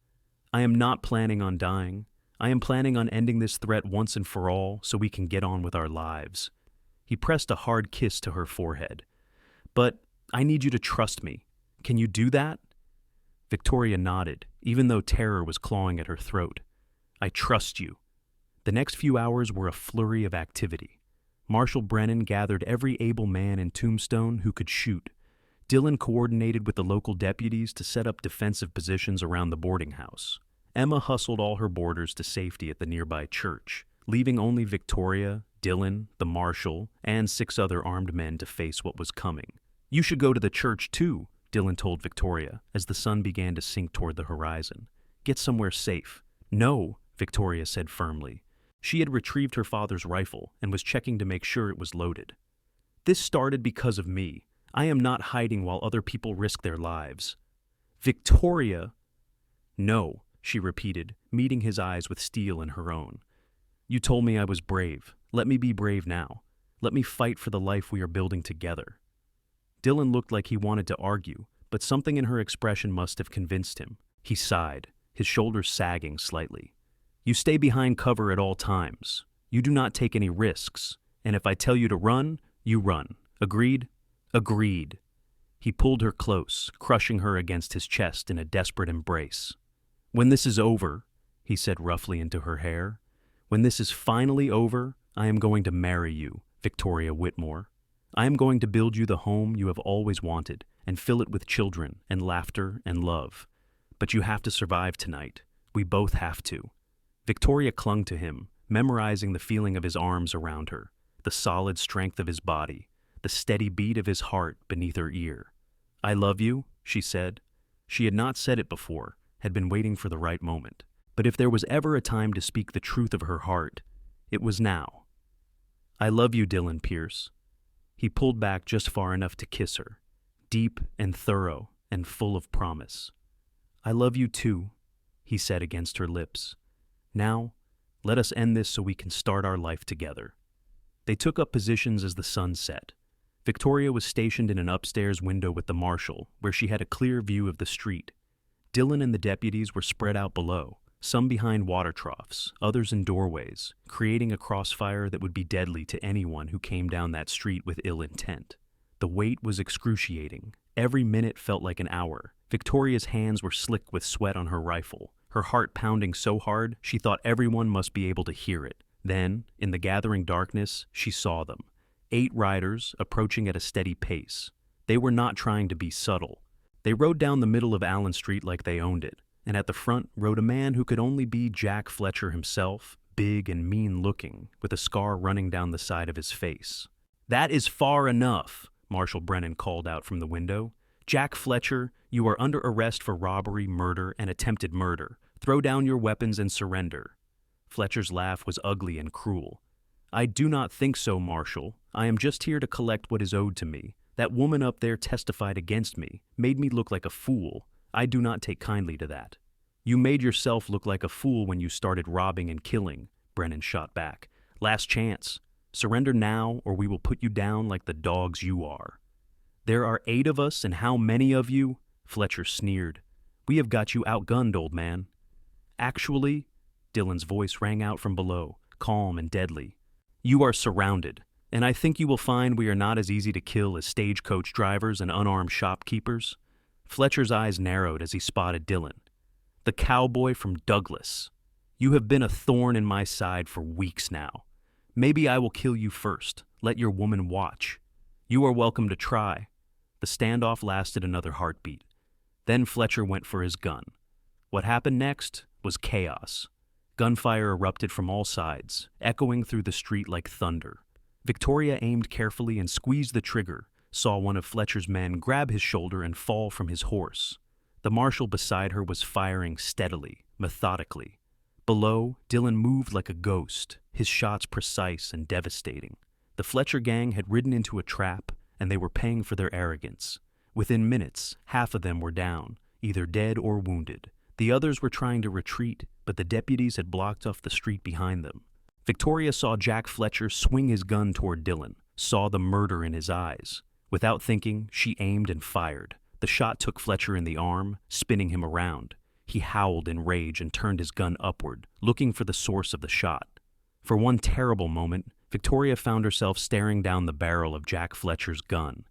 "I am not planning on dying. I am planning on ending this threat once and for all so we can get on with our lives." He pressed a hard kiss to her forehead. "But I need you to trust me. Can you do that?" Victoria nodded, even though terror was clawing at her throat. "I trust you." The next few hours were a flurry of activity. Marshal Brennan gathered every able man in Tombstone who could shoot. Dillon coordinated with the local deputies to set up defensive positions around the boarding house. Emma hustled all her boarders to safety at the nearby church, leaving only Victoria, Dillon, the marshal, and 6 other armed men to face what was coming. "You should go to the church too," Dillon told Victoria as the sun began to sink toward the horizon. "Get somewhere safe." "No," Victoria said firmly. She had retrieved her father's rifle and was checking to make sure it was loaded. "This started because of me. I am not hiding while other people risk their lives." "Victoria!" "No," she repeated, meeting his eyes with steel in her own. "You told me I was brave. Let me be brave now. Let me fight for the life we are building together." Dillon looked like he wanted to argue, but something in her expression must have convinced him. He sighed, his shoulders sagging slightly. "You stay behind cover at all times. You do not take any risks. And if I tell you to run, you run. Agreed?" "Agreed." He pulled her close, crushing her against his chest in a desperate embrace. "When this is over," he said roughly into her hair, "when this is finally over, I am going to marry you, Victoria Whitmore. I am going to build you the home you have always wanted and fill it with children and laughter and love. But you have to survive tonight. We both have to." Victoria clung to him, memorizing the feeling of his arms around her, the solid strength of his body, the steady beat of his heart beneath her ear. "I love you," she said. She had not said it before, had been waiting for the right moment. But if there was ever a time to speak the truth of her heart, it was now. "I love you, Dillon Pierce." He pulled back just far enough to kiss her, deep and thorough and full of promise. "I love you too," he said against her lips. "Now, let us end this so we can start our life together." They took up positions as the sun set. Victoria was stationed in an upstairs window with the marshal, where she had a clear view of the street. Dillon and the deputies were spread out below, some behind water troughs, others in doorways, creating a crossfire that would be deadly to anyone who came down that street with ill intent. The wait was excruciating. Every minute felt like an hour. Victoria's hands were slick with sweat on her rifle, her heart pounding so hard she thought everyone must be able to hear it. Then, in the gathering darkness, she saw them. 8 riders, approaching at a steady pace. They were not trying to be subtle. They rode down the middle of Allen Street like they owned it, and at the front rode a man who could only be Jack Fletcher himself, big and mean-looking, with a scar running down the side of his face. "That is far enough," Marshal Brennan called out from the window. "Jack Fletcher, you are under arrest for robbery, murder, and attempted murder. Throw down your weapons and surrender." Fletcher's laugh was ugly and cruel. "I do not think so, Marshal. I am just here to collect what is owed to me. That woman up there testified against me, made me look like a fool. I do not take kindly to that." "You made yourself look like a fool when you started robbing and killing," Brennan shot back. "Last chance. Surrender now, or we will put you down like the dogs you are." "There are 8 of us, and how many of you?" Fletcher sneered. "We have got you outgunned, old man." "Actually," Dillon's voice rang out from below, calm and deadly, "you are surrounded, and I think you will find we are not as easy to kill as stagecoach drivers and unarmed shopkeepers." Fletcher's eyes narrowed as he spotted Dillon. "The cowboy from Douglas. You have been a thorn in my side for weeks now. Maybe I will kill you first. Let your woman watch. You are welcome to try." The standoff lasted another heartbeat. Then Fletcher went for his gun. What happened next was chaos. Gunfire erupted from all sides, echoing through the street like thunder. Victoria aimed carefully and squeezed the trigger, saw one of Fletcher's men grab his shoulder and fall from his horse. The marshal beside her was firing steadily, methodically. Below, Dillon moved like a ghost, his shots precise and devastating. The Fletcher gang had ridden into a trap, and they were paying for their arrogance. Within minutes, half of them were down, either dead or wounded. The others were trying to retreat, but the deputies had blocked off the street behind them. Victoria saw Jack Fletcher swing his gun toward Dillon, saw the murder in his eyes. Without thinking, she aimed and fired. The shot took Fletcher in the arm, spinning him around. He howled in rage and turned his gun upward, looking for the source of the shot. For one terrible moment, Victoria found herself staring down the barrel of Jack Fletcher's gun.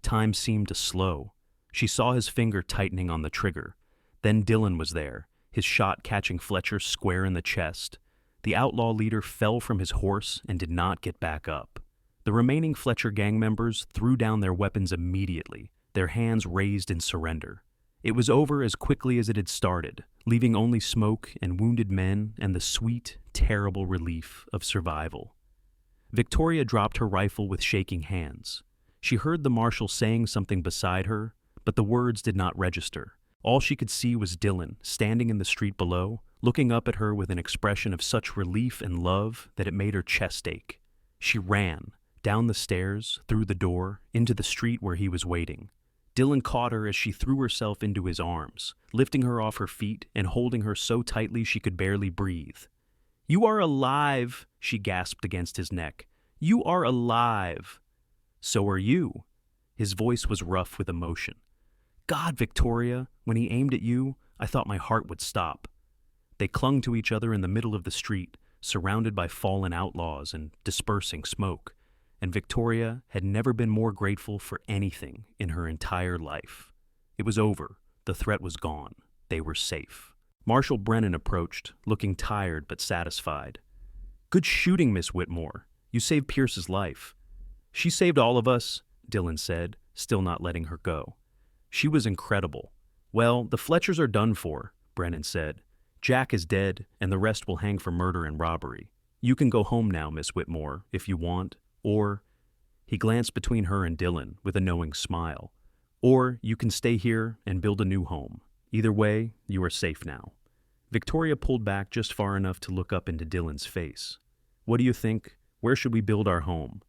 Time seemed to slow. She saw his finger tightening on the trigger. Then Dillon was there, his shot catching Fletcher square in the chest. The outlaw leader fell from his horse and did not get back up. The remaining Fletcher gang members threw down their weapons immediately, their hands raised in surrender. It was over as quickly as it had started, leaving only smoke and wounded men and the sweet, terrible relief of survival. Victoria dropped her rifle with shaking hands. She heard the marshal saying something beside her, but the words did not register. All she could see was Dillon, standing in the street below, looking up at her with an expression of such relief and love that it made her chest ache. She ran, down the stairs, through the door, into the street where he was waiting. Dillon caught her as she threw herself into his arms, lifting her off her feet and holding her so tightly she could barely breathe. "You are alive," she gasped against his neck. "You are alive." "So are you." His voice was rough with emotion. "God, Victoria, when he aimed at you, I thought my heart would stop." They clung to each other in the middle of the street, surrounded by fallen outlaws and dispersing smoke. And Victoria had never been more grateful for anything in her entire life. It was over. The threat was gone. They were safe. Marshal Brennan approached, looking tired but satisfied. "Good shooting, Miss Whitmore. You saved Pierce's life." "She saved all of us," Dillon said, still not letting her go. "She was incredible." "Well, the Fletchers are done for," Brennan said. "Jack is dead, and the rest will hang for murder and robbery. You can go home now, Miss Whitmore, if you want. Or," he glanced between her and Dillon with a knowing smile, "or you can stay here and build a new home. Either way, you are safe now." Victoria pulled back just far enough to look up into Dillon's face. "What do you think? Where should we build our home?"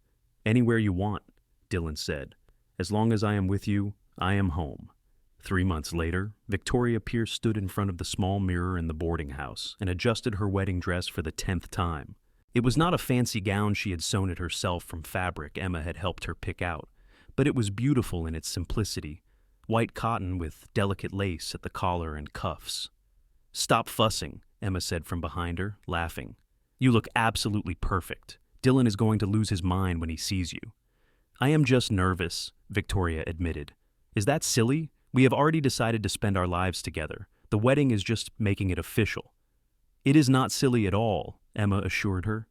"Anywhere you want," Dillon said. "As long as I am with you, I am home." 3 months later, Victoria Pierce stood in front of the small mirror in the boarding house and adjusted her wedding dress for the 10th time. It was not a fancy gown she had sewn it herself from fabric Emma had helped her pick out, but it was beautiful in its simplicity, white cotton with delicate lace at the collar and cuffs. "Stop fussing," Emma said from behind her, laughing. "You look absolutely perfect. Dillon is going to lose his mind when he sees you." "I am just nervous," Victoria admitted. "Is that silly? We have already decided to spend our lives together. The wedding is just making it official." "It is not silly at all," Emma assured her.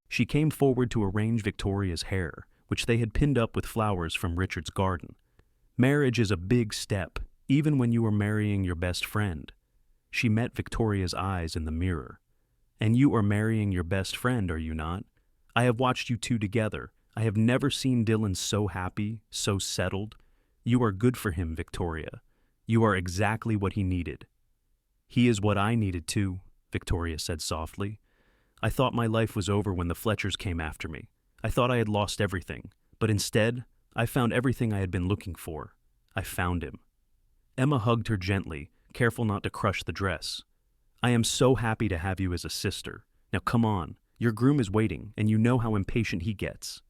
She came forward to arrange Victoria's hair, which they had pinned up with flowers from Richard's garden. "Marriage is a big step, even when you are marrying your best friend." She met Victoria's eyes in the mirror. "And you are marrying your best friend, are you not? I have watched you two together. I have never seen Dillon so happy, so settled. You are good for him, Victoria. You are exactly what he needed." "He is what I needed too," Victoria said softly. "I thought my life was over when the Fletchers came after me. I thought I had lost everything, but instead, I found everything I had been looking for. I found him." Emma hugged her gently, careful not to crush the dress. "I am so happy to have you as a sister. Now come on, your groom is waiting, and you know how impatient he gets."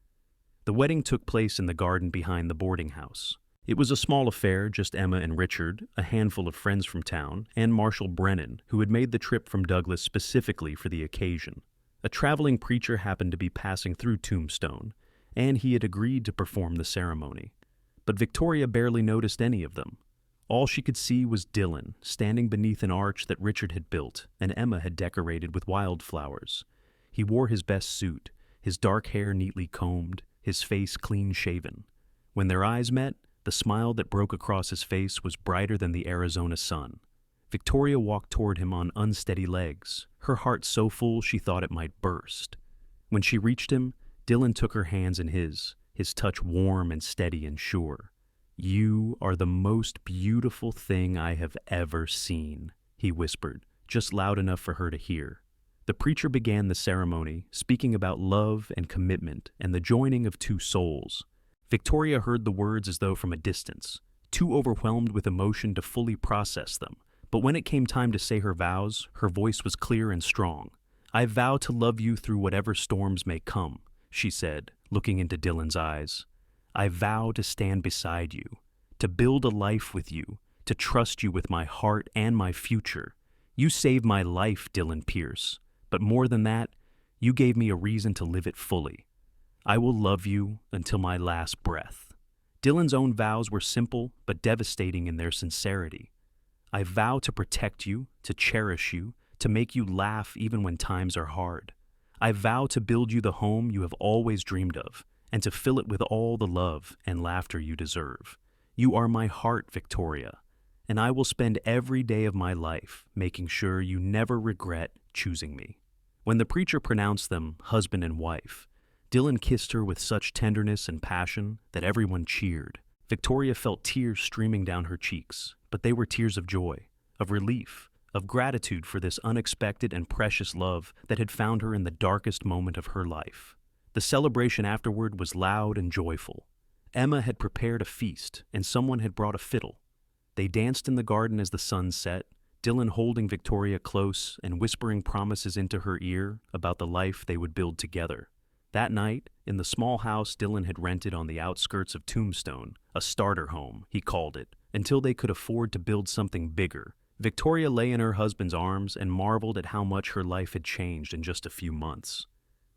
The wedding took place in the garden behind the boarding house. It was a small affair, just Emma and Richard, a handful of friends from town, and Marshal Brennan, who had made the trip from Douglas specifically for the occasion. A traveling preacher happened to be passing through Tombstone, and he had agreed to perform the ceremony. But Victoria barely noticed any of them. All she could see was Dillon, standing beneath an arch that Richard had built and Emma had decorated with wildflowers. He wore his best suit, his dark hair neatly combed, his face clean-shaven. When their eyes met, the smile that broke across his face was brighter than the Arizona sun. Victoria walked toward him on unsteady legs, her heart so full she thought it might burst. When she reached him, Dillon took her hands in his touch warm and steady and sure. "You are the most beautiful thing I have ever seen," he whispered, just loud enough for her to hear. The preacher began the ceremony, speaking about love and commitment and the joining of two souls. Victoria heard the words as though from a distance, too overwhelmed with emotion to fully process them. But when it came time to say her vows, her voice was clear and strong. "I vow to love you through whatever storms may come," she said, looking into Dillon's eyes. "I vow to stand beside you, to build a life with you, to trust you with my heart and my future. You saved my life, Dillon Pierce, but more than that, you gave me a reason to live it fully. I will love you until my last breath." Dillon's own vows were simple but devastating in their sincerity. "I vow to protect you, to cherish you, to make you laugh even when times are hard. I vow to build you the home you have always dreamed of, and to fill it with all the love and laughter you deserve. You are my heart, Victoria, and I will spend every day of my life making sure you never regret choosing me." When the preacher pronounced them husband and wife, Dillon kissed her with such tenderness and passion that everyone cheered. Victoria felt tears streaming down her cheeks, but they were tears of joy, of relief, of gratitude for this unexpected and precious love that had found her in the darkest moment of her life. The celebration afterward was loud and joyful. Emma had prepared a feast, and someone had brought a fiddle. They danced in the garden as the sun set, Dillon holding Victoria close and whispering promises into her ear about the life they would build together. That night, in the small house Dillon had rented on the outskirts of Tombstone, a starter home, he called it, until they could afford to build something bigger, Victoria lay in her husband's arms and marveled at how much her life had changed in just a few months.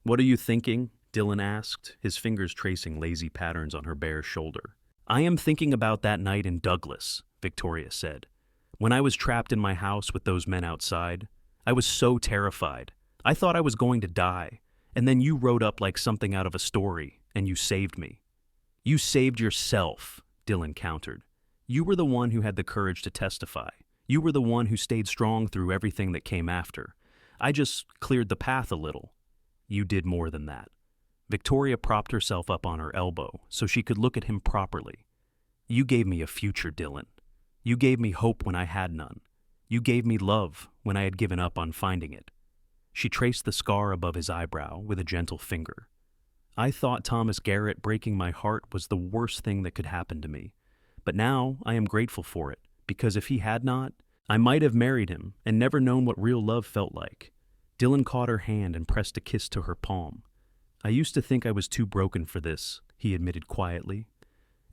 "What are you thinking?" Dillon asked, his fingers tracing lazy patterns on her bare shoulder. "I am thinking about that night in Douglas," Victoria said. "When I was trapped in my house with those men outside, I was so terrified. I thought I was going to die. And then you rode up like something out of a story, and you saved me." "You saved yourself," Dillon countered. "You were the one who had the courage to testify. You were the one who stayed strong through everything that came after. I just cleared the path a little." "You did more than that." Victoria propped herself up on her elbow so she could look at him properly. "You gave me a future, Dillon. You gave me hope when I had none. You gave me love when I had given up on finding it." She traced the scar above his eyebrow with a gentle finger. "I thought Thomas Garrett breaking my heart was the worst thing that could happen to me. But now I am grateful for it, because if he had not, I might have married him and never known what real love felt like." Dillon caught her hand and pressed a kiss to her palm. "I used to think I was too broken for this," he admitted quietly.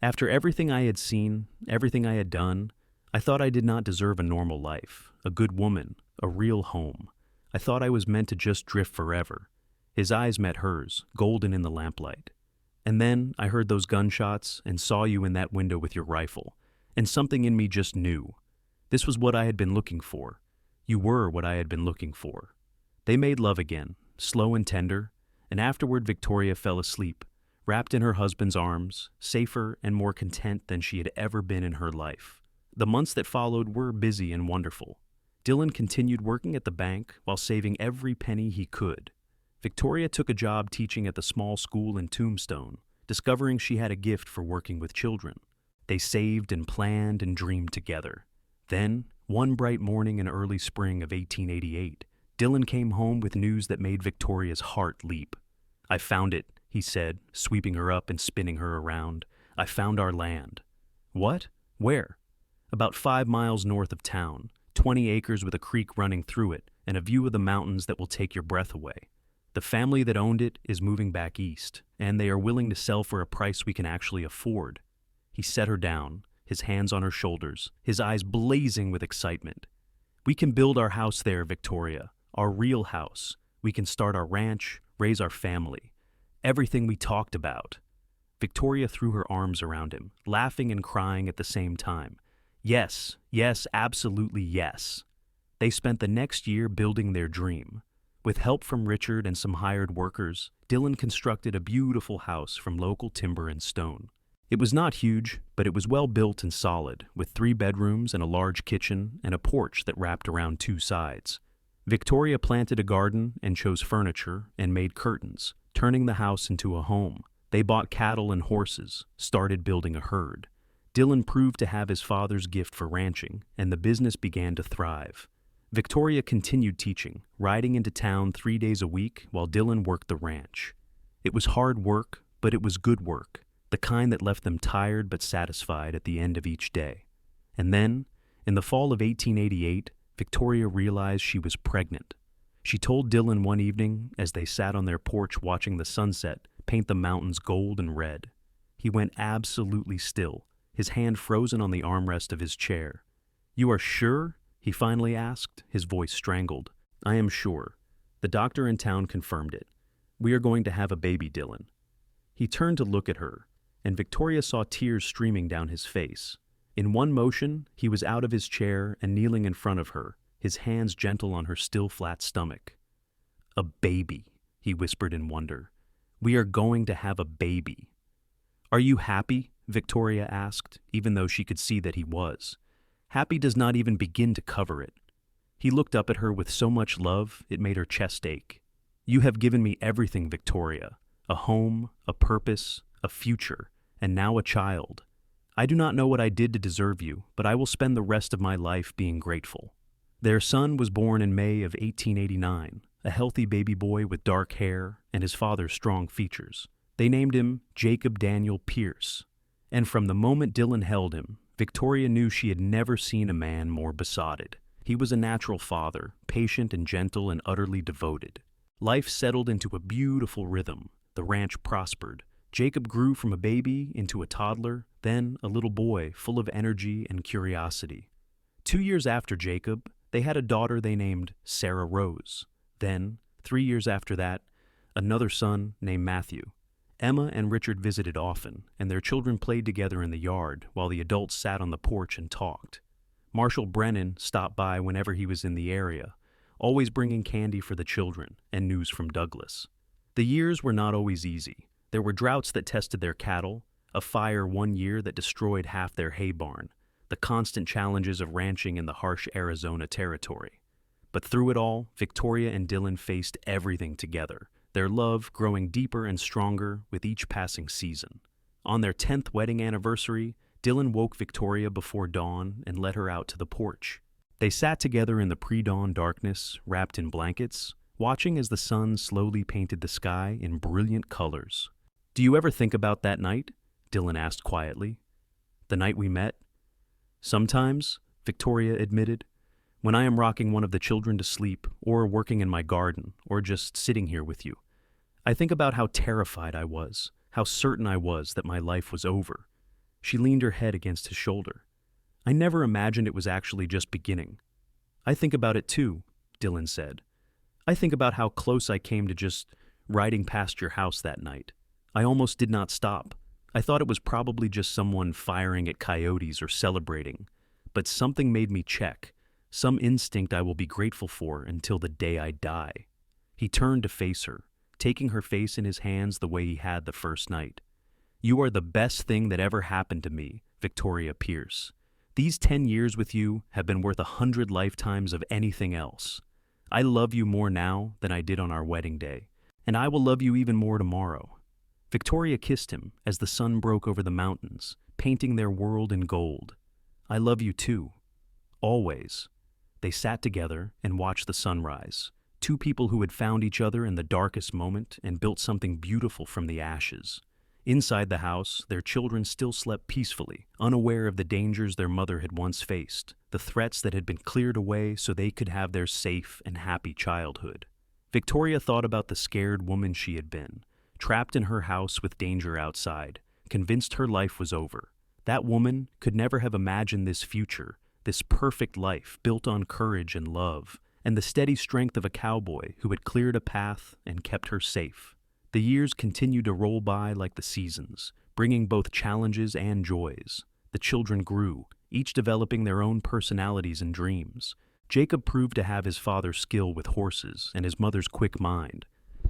"After everything I had seen, everything I had done, I thought I did not deserve a normal life, a good woman, a real home. I thought I was meant to just drift forever." His eyes met hers, golden in the lamplight. "And then I heard those gunshots and saw you in that window with your rifle, and something in me just knew. This was what I had been looking for. You were what I had been looking for." They made love again, slow and tender, and afterward Victoria fell asleep, wrapped in her husband's arms, safer and more content than she had ever been in her life. The months that followed were busy and wonderful. Dillon continued working at the bank while saving every penny he could. Victoria took a job teaching at the small school in Tombstone, discovering she had a gift for working with children. They saved and planned and dreamed together. Then, one bright morning in early spring of 1888, Dillon came home with news that made Victoria's heart leap. "I found it," he said, sweeping her up and spinning her around. "I found our land." "What? Where?" "About 5 miles north of town. 20 acres with a creek running through it, and a view of the mountains that will take your breath away. The family that owned it is moving back east, and they are willing to sell for a price we can actually afford." He set her down, his hands on her shoulders, his eyes blazing with excitement. "We can build our house there, Victoria, our real house. We can start our ranch, raise our family. Everything we talked about." Victoria threw her arms around him, laughing and crying at the same time. "Yes, yes, absolutely yes." They spent the next year building their dream. With help from Richard and some hired workers, Dillon constructed a beautiful house from local timber and stone. It was not huge, but it was well built and solid, with 3 bedrooms and a large kitchen and a porch that wrapped around 2 sides. Victoria planted a garden and chose furniture and made curtains, turning the house into a home. They bought cattle and horses, started building a herd. Dillon proved to have his father's gift for ranching, and the business began to thrive. Victoria continued teaching, riding into town 3 days a week while Dillon worked the ranch. It was hard work, but it was good work, the kind that left them tired but satisfied at the end of each day. And then, in the fall of 1888, Victoria realized she was pregnant. She told Dillon one evening as they sat on their porch watching the sunset paint the mountains gold and red. He went absolutely still, his hand frozen on the armrest of his chair. "You are sure?" he finally asked, his voice strangled. "I am sure. The doctor in town confirmed it. We are going to have a baby, Dillon." He turned to look at her, and Victoria saw tears streaming down his face. In one motion, he was out of his chair and kneeling in front of her, his hands gentle on her still flat stomach. "A baby," he whispered in wonder. "We are going to have a baby." "Are you happy?" Victoria asked, even though she could see that he was. Happy does not even begin to cover it. He looked up at her with so much love, it made her chest ache. "You have given me everything, Victoria. A home, a purpose, a future, and now a child. I do not know what I did to deserve you, but I will spend the rest of my life being grateful." Their son was born in May of 1889, a healthy baby boy with dark hair and his father's strong features. They named him Jacob Daniel Pierce, and from the moment Dillon held him, Victoria knew she had never seen a man more besotted. He was a natural father, patient and gentle and utterly devoted. Life settled into a beautiful rhythm. The ranch prospered. Jacob grew from a baby into a toddler, then a little boy full of energy and curiosity. 2 years after Jacob, they had a daughter they named Sarah Rose. Then, 3 years after that, another son named Matthew. Emma and Richard visited often, and their children played together in the yard while the adults sat on the porch and talked. Marshal Brennan stopped by whenever he was in the area, always bringing candy for the children and news from Douglas. The years were not always easy. There were droughts that tested their cattle, a fire one year that destroyed half their hay barn, the constant challenges of ranching in the harsh Arizona territory. But through it all, Victoria and Dillon faced everything together, their love growing deeper and stronger with each passing season. On their 10th wedding anniversary, Dillon woke Victoria before dawn and led her out to the porch. They sat together in the pre-dawn darkness, wrapped in blankets, watching as the sun slowly painted the sky in brilliant colors. "Do you ever think about that night?" Dillon asked quietly. "The night we met?" "Sometimes," Victoria admitted. "When I am rocking one of the children to sleep, or working in my garden, or just sitting here with you. I think about how terrified I was, how certain I was that my life was over." She leaned her head against his shoulder. "I never imagined it was actually just beginning." "I think about it too," Dillon said. "I think about how close I came to just riding past your house that night. I almost did not stop. I thought it was probably just someone firing at coyotes or celebrating. But something made me check, some instinct I will be grateful for until the day I die." He turned to face her, taking her face in his hands the way he had the first night. "You are the best thing that ever happened to me, Victoria Pierce. These 10 years with you have been worth 100 lifetimes of anything else. I love you more now than I did on our wedding day, and I will love you even more tomorrow." Victoria kissed him as the sun broke over the mountains, painting their world in gold. "I love you too. Always." They sat together and watched the sunrise, two people who had found each other in the darkest moment and built something beautiful from the ashes. Inside the house, their children still slept peacefully, unaware of the dangers their mother had once faced, the threats that had been cleared away so they could have their safe and happy childhood. Victoria thought about the scared woman she had been, trapped in her house with danger outside, convinced her life was over. That woman could never have imagined this future, this perfect life built on courage and love, and the steady strength of a cowboy who had cleared a path and kept her safe. The years continued to roll by like the seasons, bringing both challenges and joys. The children grew, each developing their own personalities and dreams. Jacob proved to have his father's skill with horses and his mother's quick mind.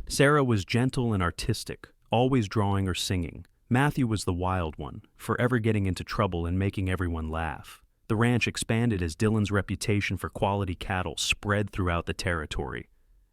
Sarah was gentle and artistic, always drawing or singing. Matthew was the wild one, forever getting into trouble and making everyone laugh. The ranch expanded as Dillon's reputation for quality cattle spread throughout the territory.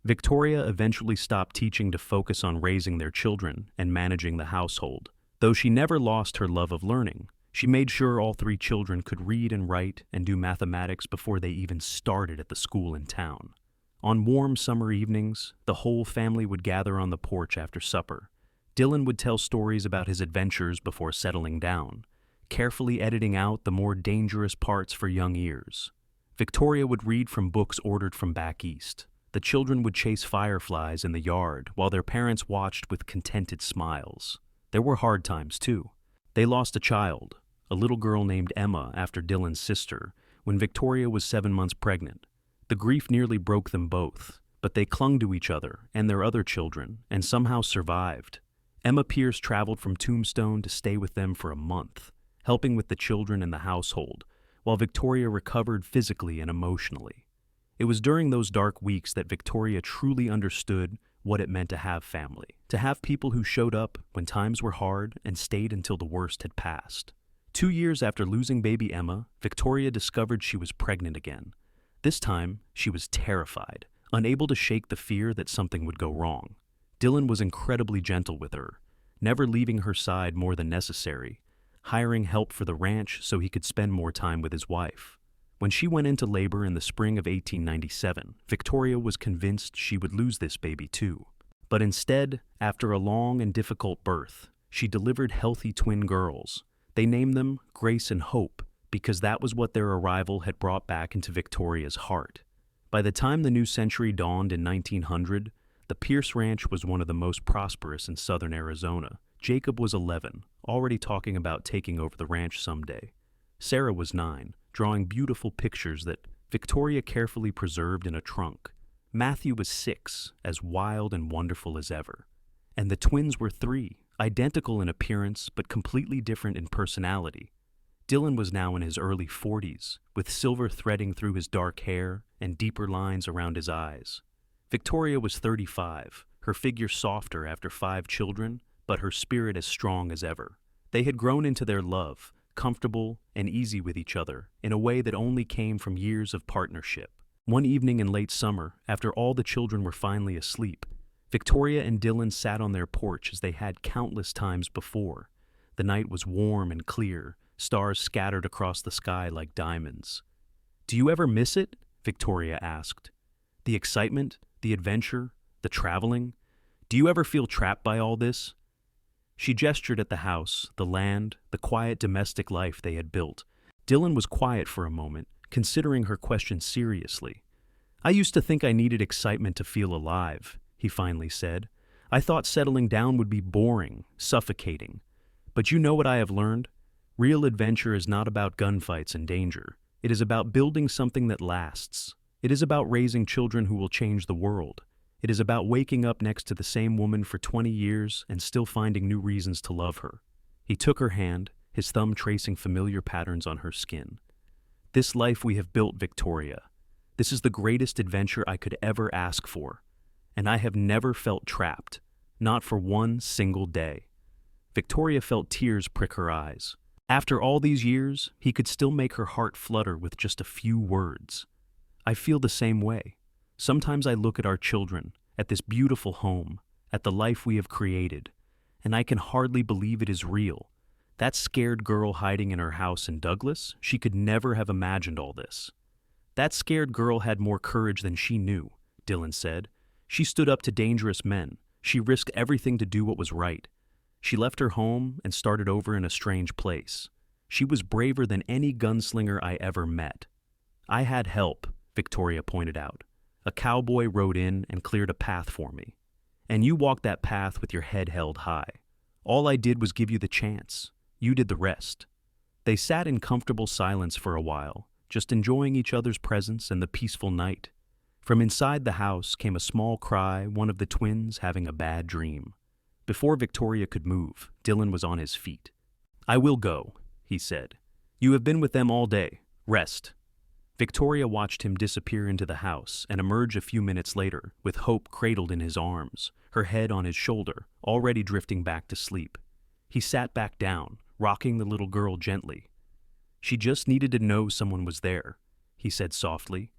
Victoria eventually stopped teaching to focus on raising their children and managing the household. Though she never lost her love of learning, she made sure all 3 children could read and write and do mathematics before they even started at the school in town. On warm summer evenings, the whole family would gather on the porch after supper. Dillon would tell stories about his adventures before settling down, carefully editing out the more dangerous parts for young ears. Victoria would read from books ordered from back east. The children would chase fireflies in the yard while their parents watched with contented smiles. There were hard times, too. They lost a child, a little girl named Emma after Dillon's sister, when Victoria was 7 months pregnant. The grief nearly broke them both, but they clung to each other and their other children and somehow survived. Emma Pierce traveled from Tombstone to stay with them for a month, helping with the children and the household, while Victoria recovered physically and emotionally. It was during those dark weeks that Victoria truly understood what it meant to have family, to have people who showed up when times were hard and stayed until the worst had passed. 2 years after losing baby Emma, Victoria discovered she was pregnant again. This time, she was terrified, unable to shake the fear that something would go wrong. Dillon was incredibly gentle with her, never leaving her side more than necessary, hiring help for the ranch so he could spend more time with his wife. When she went into labor in the spring of 1897, Victoria was convinced she would lose this baby too. But instead, after a long and difficult birth, she delivered healthy twin girls. They named them Grace and Hope because that was what their arrival had brought back into Victoria's heart. By the time the new century dawned in 1900, the Pierce Ranch was one of the most prosperous in southern Arizona. Jacob was 11, already talking about taking over the ranch someday. Sarah was 9, drawing beautiful pictures that Victoria carefully preserved in a trunk. Matthew was 6, as wild and wonderful as ever. And the twins were 3, identical in appearance but completely different in personality. Dillon was now in his early 40s, with silver threading through his dark hair and deeper lines around his eyes. Victoria was 35, her figure softer after 5 children, but her spirit as strong as ever. They had grown into their love, comfortable and easy with each other, in a way that only came from years of partnership. One evening in late summer, after all the children were finally asleep, Victoria and Dillon sat on their porch as they had countless times before. The night was warm and clear, stars scattered across the sky like diamonds. "Do you ever miss it?" Victoria asked. "The excitement, the adventure, the traveling? Do you ever feel trapped by all this?" She gestured at the house, the land, the quiet domestic life they had built. Dillon was quiet for a moment, considering her question seriously. "I used to think I needed excitement to feel alive," he finally said. "I thought settling down would be boring, suffocating. But you know what I have learned? Real adventure is not about gunfights and danger. It is about building something that lasts. It is about raising children who will change the world. It is about waking up next to the same woman for 20 years and still finding new reasons to love her." He took her hand, his thumb tracing familiar patterns on her skin. "This life we have built, Victoria. This is the greatest adventure I could ever ask for. And I have never felt trapped, not for one single day." Victoria felt tears prick her eyes. After all these years, he could still make her heart flutter with just a few words. "I feel the same way. Sometimes I look at our children, at this beautiful home, at the life we have created, and I can hardly believe it is real. That scared girl hiding in her house in Douglas, she could never have imagined all this." "That scared girl had more courage than she knew," Dillon said. "She stood up to dangerous men. She risked everything to do what was right. She left her home and started over in a strange place. She was braver than any gunslinger I ever met." "I had help," Victoria pointed out. "A cowboy rode in and cleared a path for me. And you walked that path with your head held high. All I did was give you the chance. You did the rest." They sat in comfortable silence for a while, just enjoying each other's presence and the peaceful night. From inside the house came a small cry, one of the twins having a bad dream. Before Victoria could move, Dillon was on his feet. "I will go," he said. "You have been with them all day. Rest." Victoria watched him disappear into the house and emerge a few minutes later, with Hope cradled in his arms, her head on his shoulder, already drifting back to sleep. He sat back down, rocking the little girl gently. "She just needed to know someone was there," he said softly.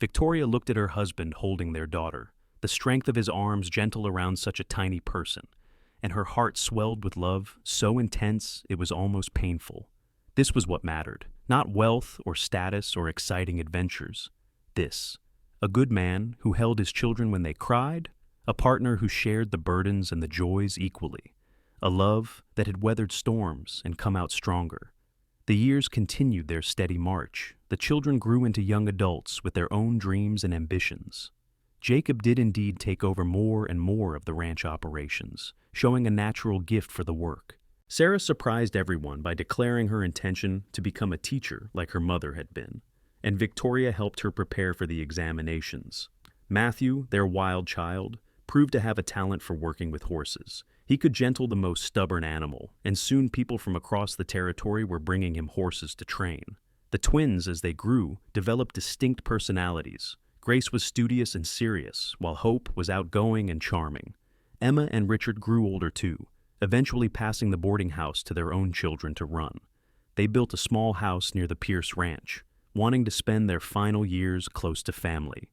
Victoria looked at her husband holding their daughter, the strength of his arms gentle around such a tiny person, and her heart swelled with love, so intense it was almost painful. This was what mattered, not wealth or status or exciting adventures. This, a good man who held his children when they cried, a partner who shared the burdens and the joys equally, a love that had weathered storms and come out stronger. The years continued their steady march. The children grew into young adults with their own dreams and ambitions. Jacob did indeed take over more and more of the ranch operations, showing a natural gift for the work. Sarah surprised everyone by declaring her intention to become a teacher like her mother had been. and Victoria helped her prepare for the examinations. Matthew, their wild child, proved to have a talent for working with horses. He could gentle the most stubborn animal, and soon people from across the territory were bringing him horses to train. The twins, as they grew, developed distinct personalities. Grace was studious and serious, while Hope was outgoing and charming. Emma and Richard grew older too, eventually passing the boarding house to their own children to run. They built a small house near the Pierce Ranch, wanting to spend their final years close to family.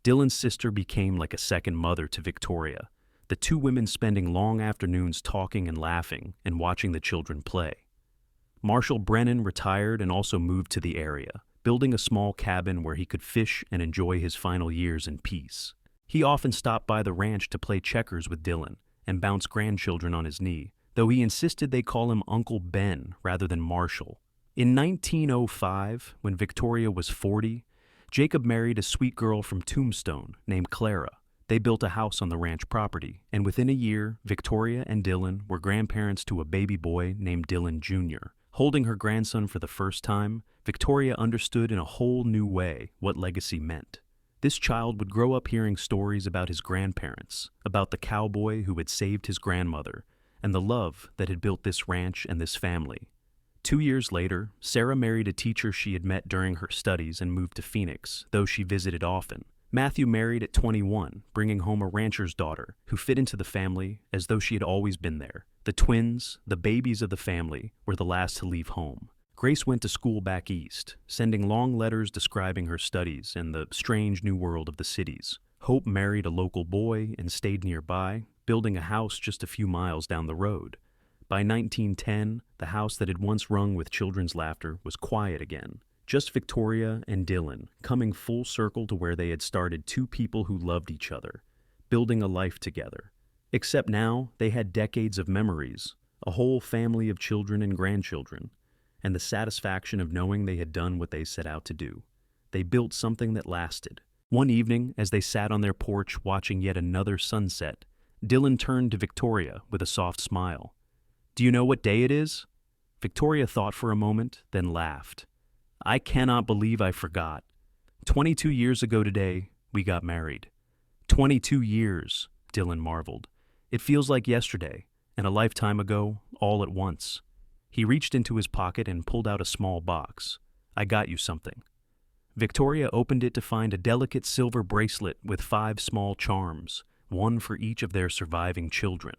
Dillon's sister became like a second mother to Victoria, the two women spending long afternoons talking and laughing and watching the children play. Marshall Brennan retired and also moved to the area, building a small cabin where he could fish and enjoy his final years in peace. He often stopped by the ranch to play checkers with Dillon and bounce grandchildren on his knee, though he insisted they call him Uncle Ben rather than Marshall. In 1905, when Victoria was 40, Jacob married a sweet girl from Tombstone named Clara. They built a house on the ranch property, and within a year, Victoria and Dillon were grandparents to a baby boy named Dillon Jr. Holding her grandson for the first time, Victoria understood in a whole new way what legacy meant. This child would grow up hearing stories about his grandparents, about the cowboy who had saved his grandmother, and the love that had built this ranch and this family. 2 years later, Sarah married a teacher she had met during her studies and moved to Phoenix, though she visited often. Matthew married at 21, bringing home a rancher's daughter who fit into the family as though she had always been there. The twins, the babies of the family, were the last to leave home. Grace went to school back east, sending long letters describing her studies and the strange new world of the cities. Hope married a local boy and stayed nearby, building a house just a few miles down the road. By 1910, the house that had once rung with children's laughter was quiet again. Just Victoria and Dillon, coming full circle to where they had started, two people who loved each other, building a life together. Except now, they had decades of memories, a whole family of children and grandchildren, and the satisfaction of knowing they had done what they set out to do. They built something that lasted. One evening, as they sat on their porch watching yet another sunset, Dillon turned to Victoria with a soft smile. "Do you know what day it is?" Victoria thought for a moment, then laughed. "I cannot believe I forgot. 22 years ago today, we got married." 22 years, Dillon marveled. "It feels like yesterday, and a lifetime ago, all at once." He reached into his pocket and pulled out a small box. "I got you something." Victoria opened it to find a delicate silver bracelet with 5 small charms, one for each of their surviving children.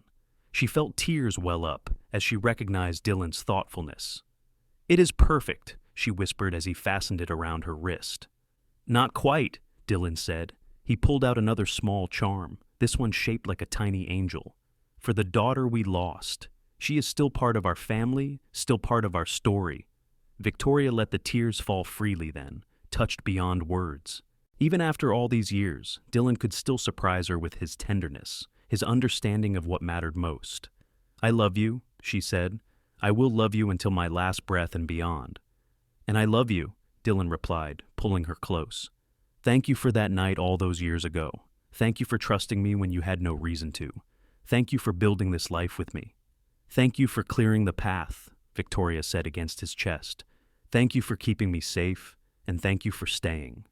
She felt tears well up as she recognized Dillon's thoughtfulness. "It is perfect," she whispered as he fastened it around her wrist. "Not quite," Dillon said. He pulled out another small charm, this one shaped like a tiny angel. "For the daughter we lost. She is still part of our family, still part of our story." Victoria let the tears fall freely then, touched beyond words. Even after all these years, Dillon could still surprise her with his tenderness, his understanding of what mattered most. "I love you," she said. "I will love you until my last breath and beyond." "And I love you," Dillon replied, pulling her close. "Thank you for that night all those years ago. Thank you for trusting me when you had no reason to. Thank you for building this life with me." "Thank you for clearing the path," Victoria said against his chest. "Thank you for keeping me safe, and thank you for staying."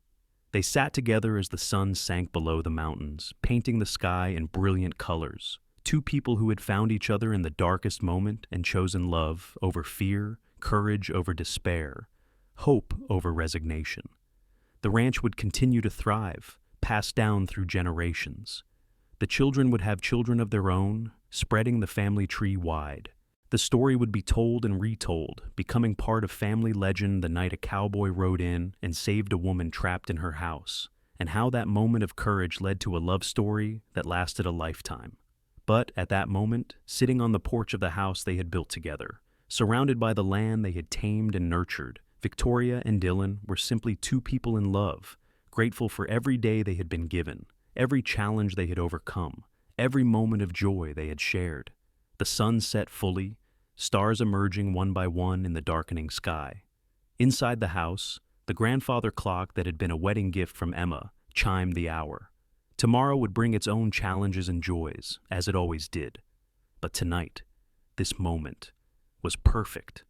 They sat together as the sun sank below the mountains, painting the sky in brilliant colors. Two people who had found each other in the darkest moment and chosen love over fear, courage over despair, hope over resignation. The ranch would continue to thrive, passed down through generations. The children would have children of their own, spreading the family tree wide. The story would be told and retold, becoming part of family legend the night a cowboy rode in and saved a woman trapped in her house, and how that moment of courage led to a love story that lasted a lifetime. But at that moment, sitting on the porch of the house they had built together, surrounded by the land they had tamed and nurtured, Victoria and Dillon were simply two people in love, grateful for every day they had been given, every challenge they had overcome, every moment of joy they had shared. The sun set fully, stars emerging one by one in the darkening sky. Inside the house, the grandfather clock that had been a wedding gift from Emma chimed the hour. Tomorrow would bring its own challenges and joys, as it always did. But tonight, this moment, was perfect.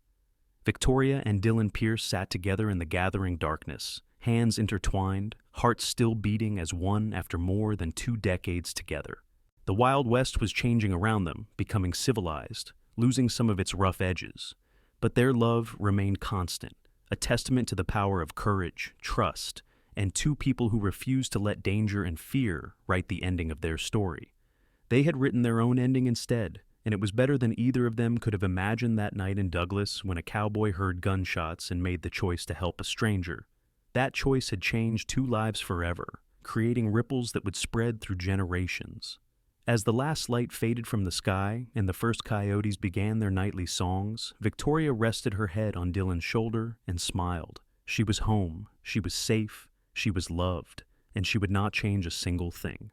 Victoria and Dillon Pierce sat together in the gathering darkness, hands intertwined, hearts still beating as one after more than 2 decades together. The Wild West was changing around them, becoming civilized, losing some of its rough edges. But their love remained constant, a testament to the power of courage, trust, and two people who refused to let danger and fear write the ending of their story. They had written their own ending instead, and it was better than either of them could have imagined that night in Douglas when a cowboy heard gunshots and made the choice to help a stranger. That choice had changed 2 lives forever, creating ripples that would spread through generations. As the last light faded from the sky and the first coyotes began their nightly songs, Victoria rested her head on Dillon's shoulder and smiled. She was home, she was safe, she was loved, and she would not change a single thing.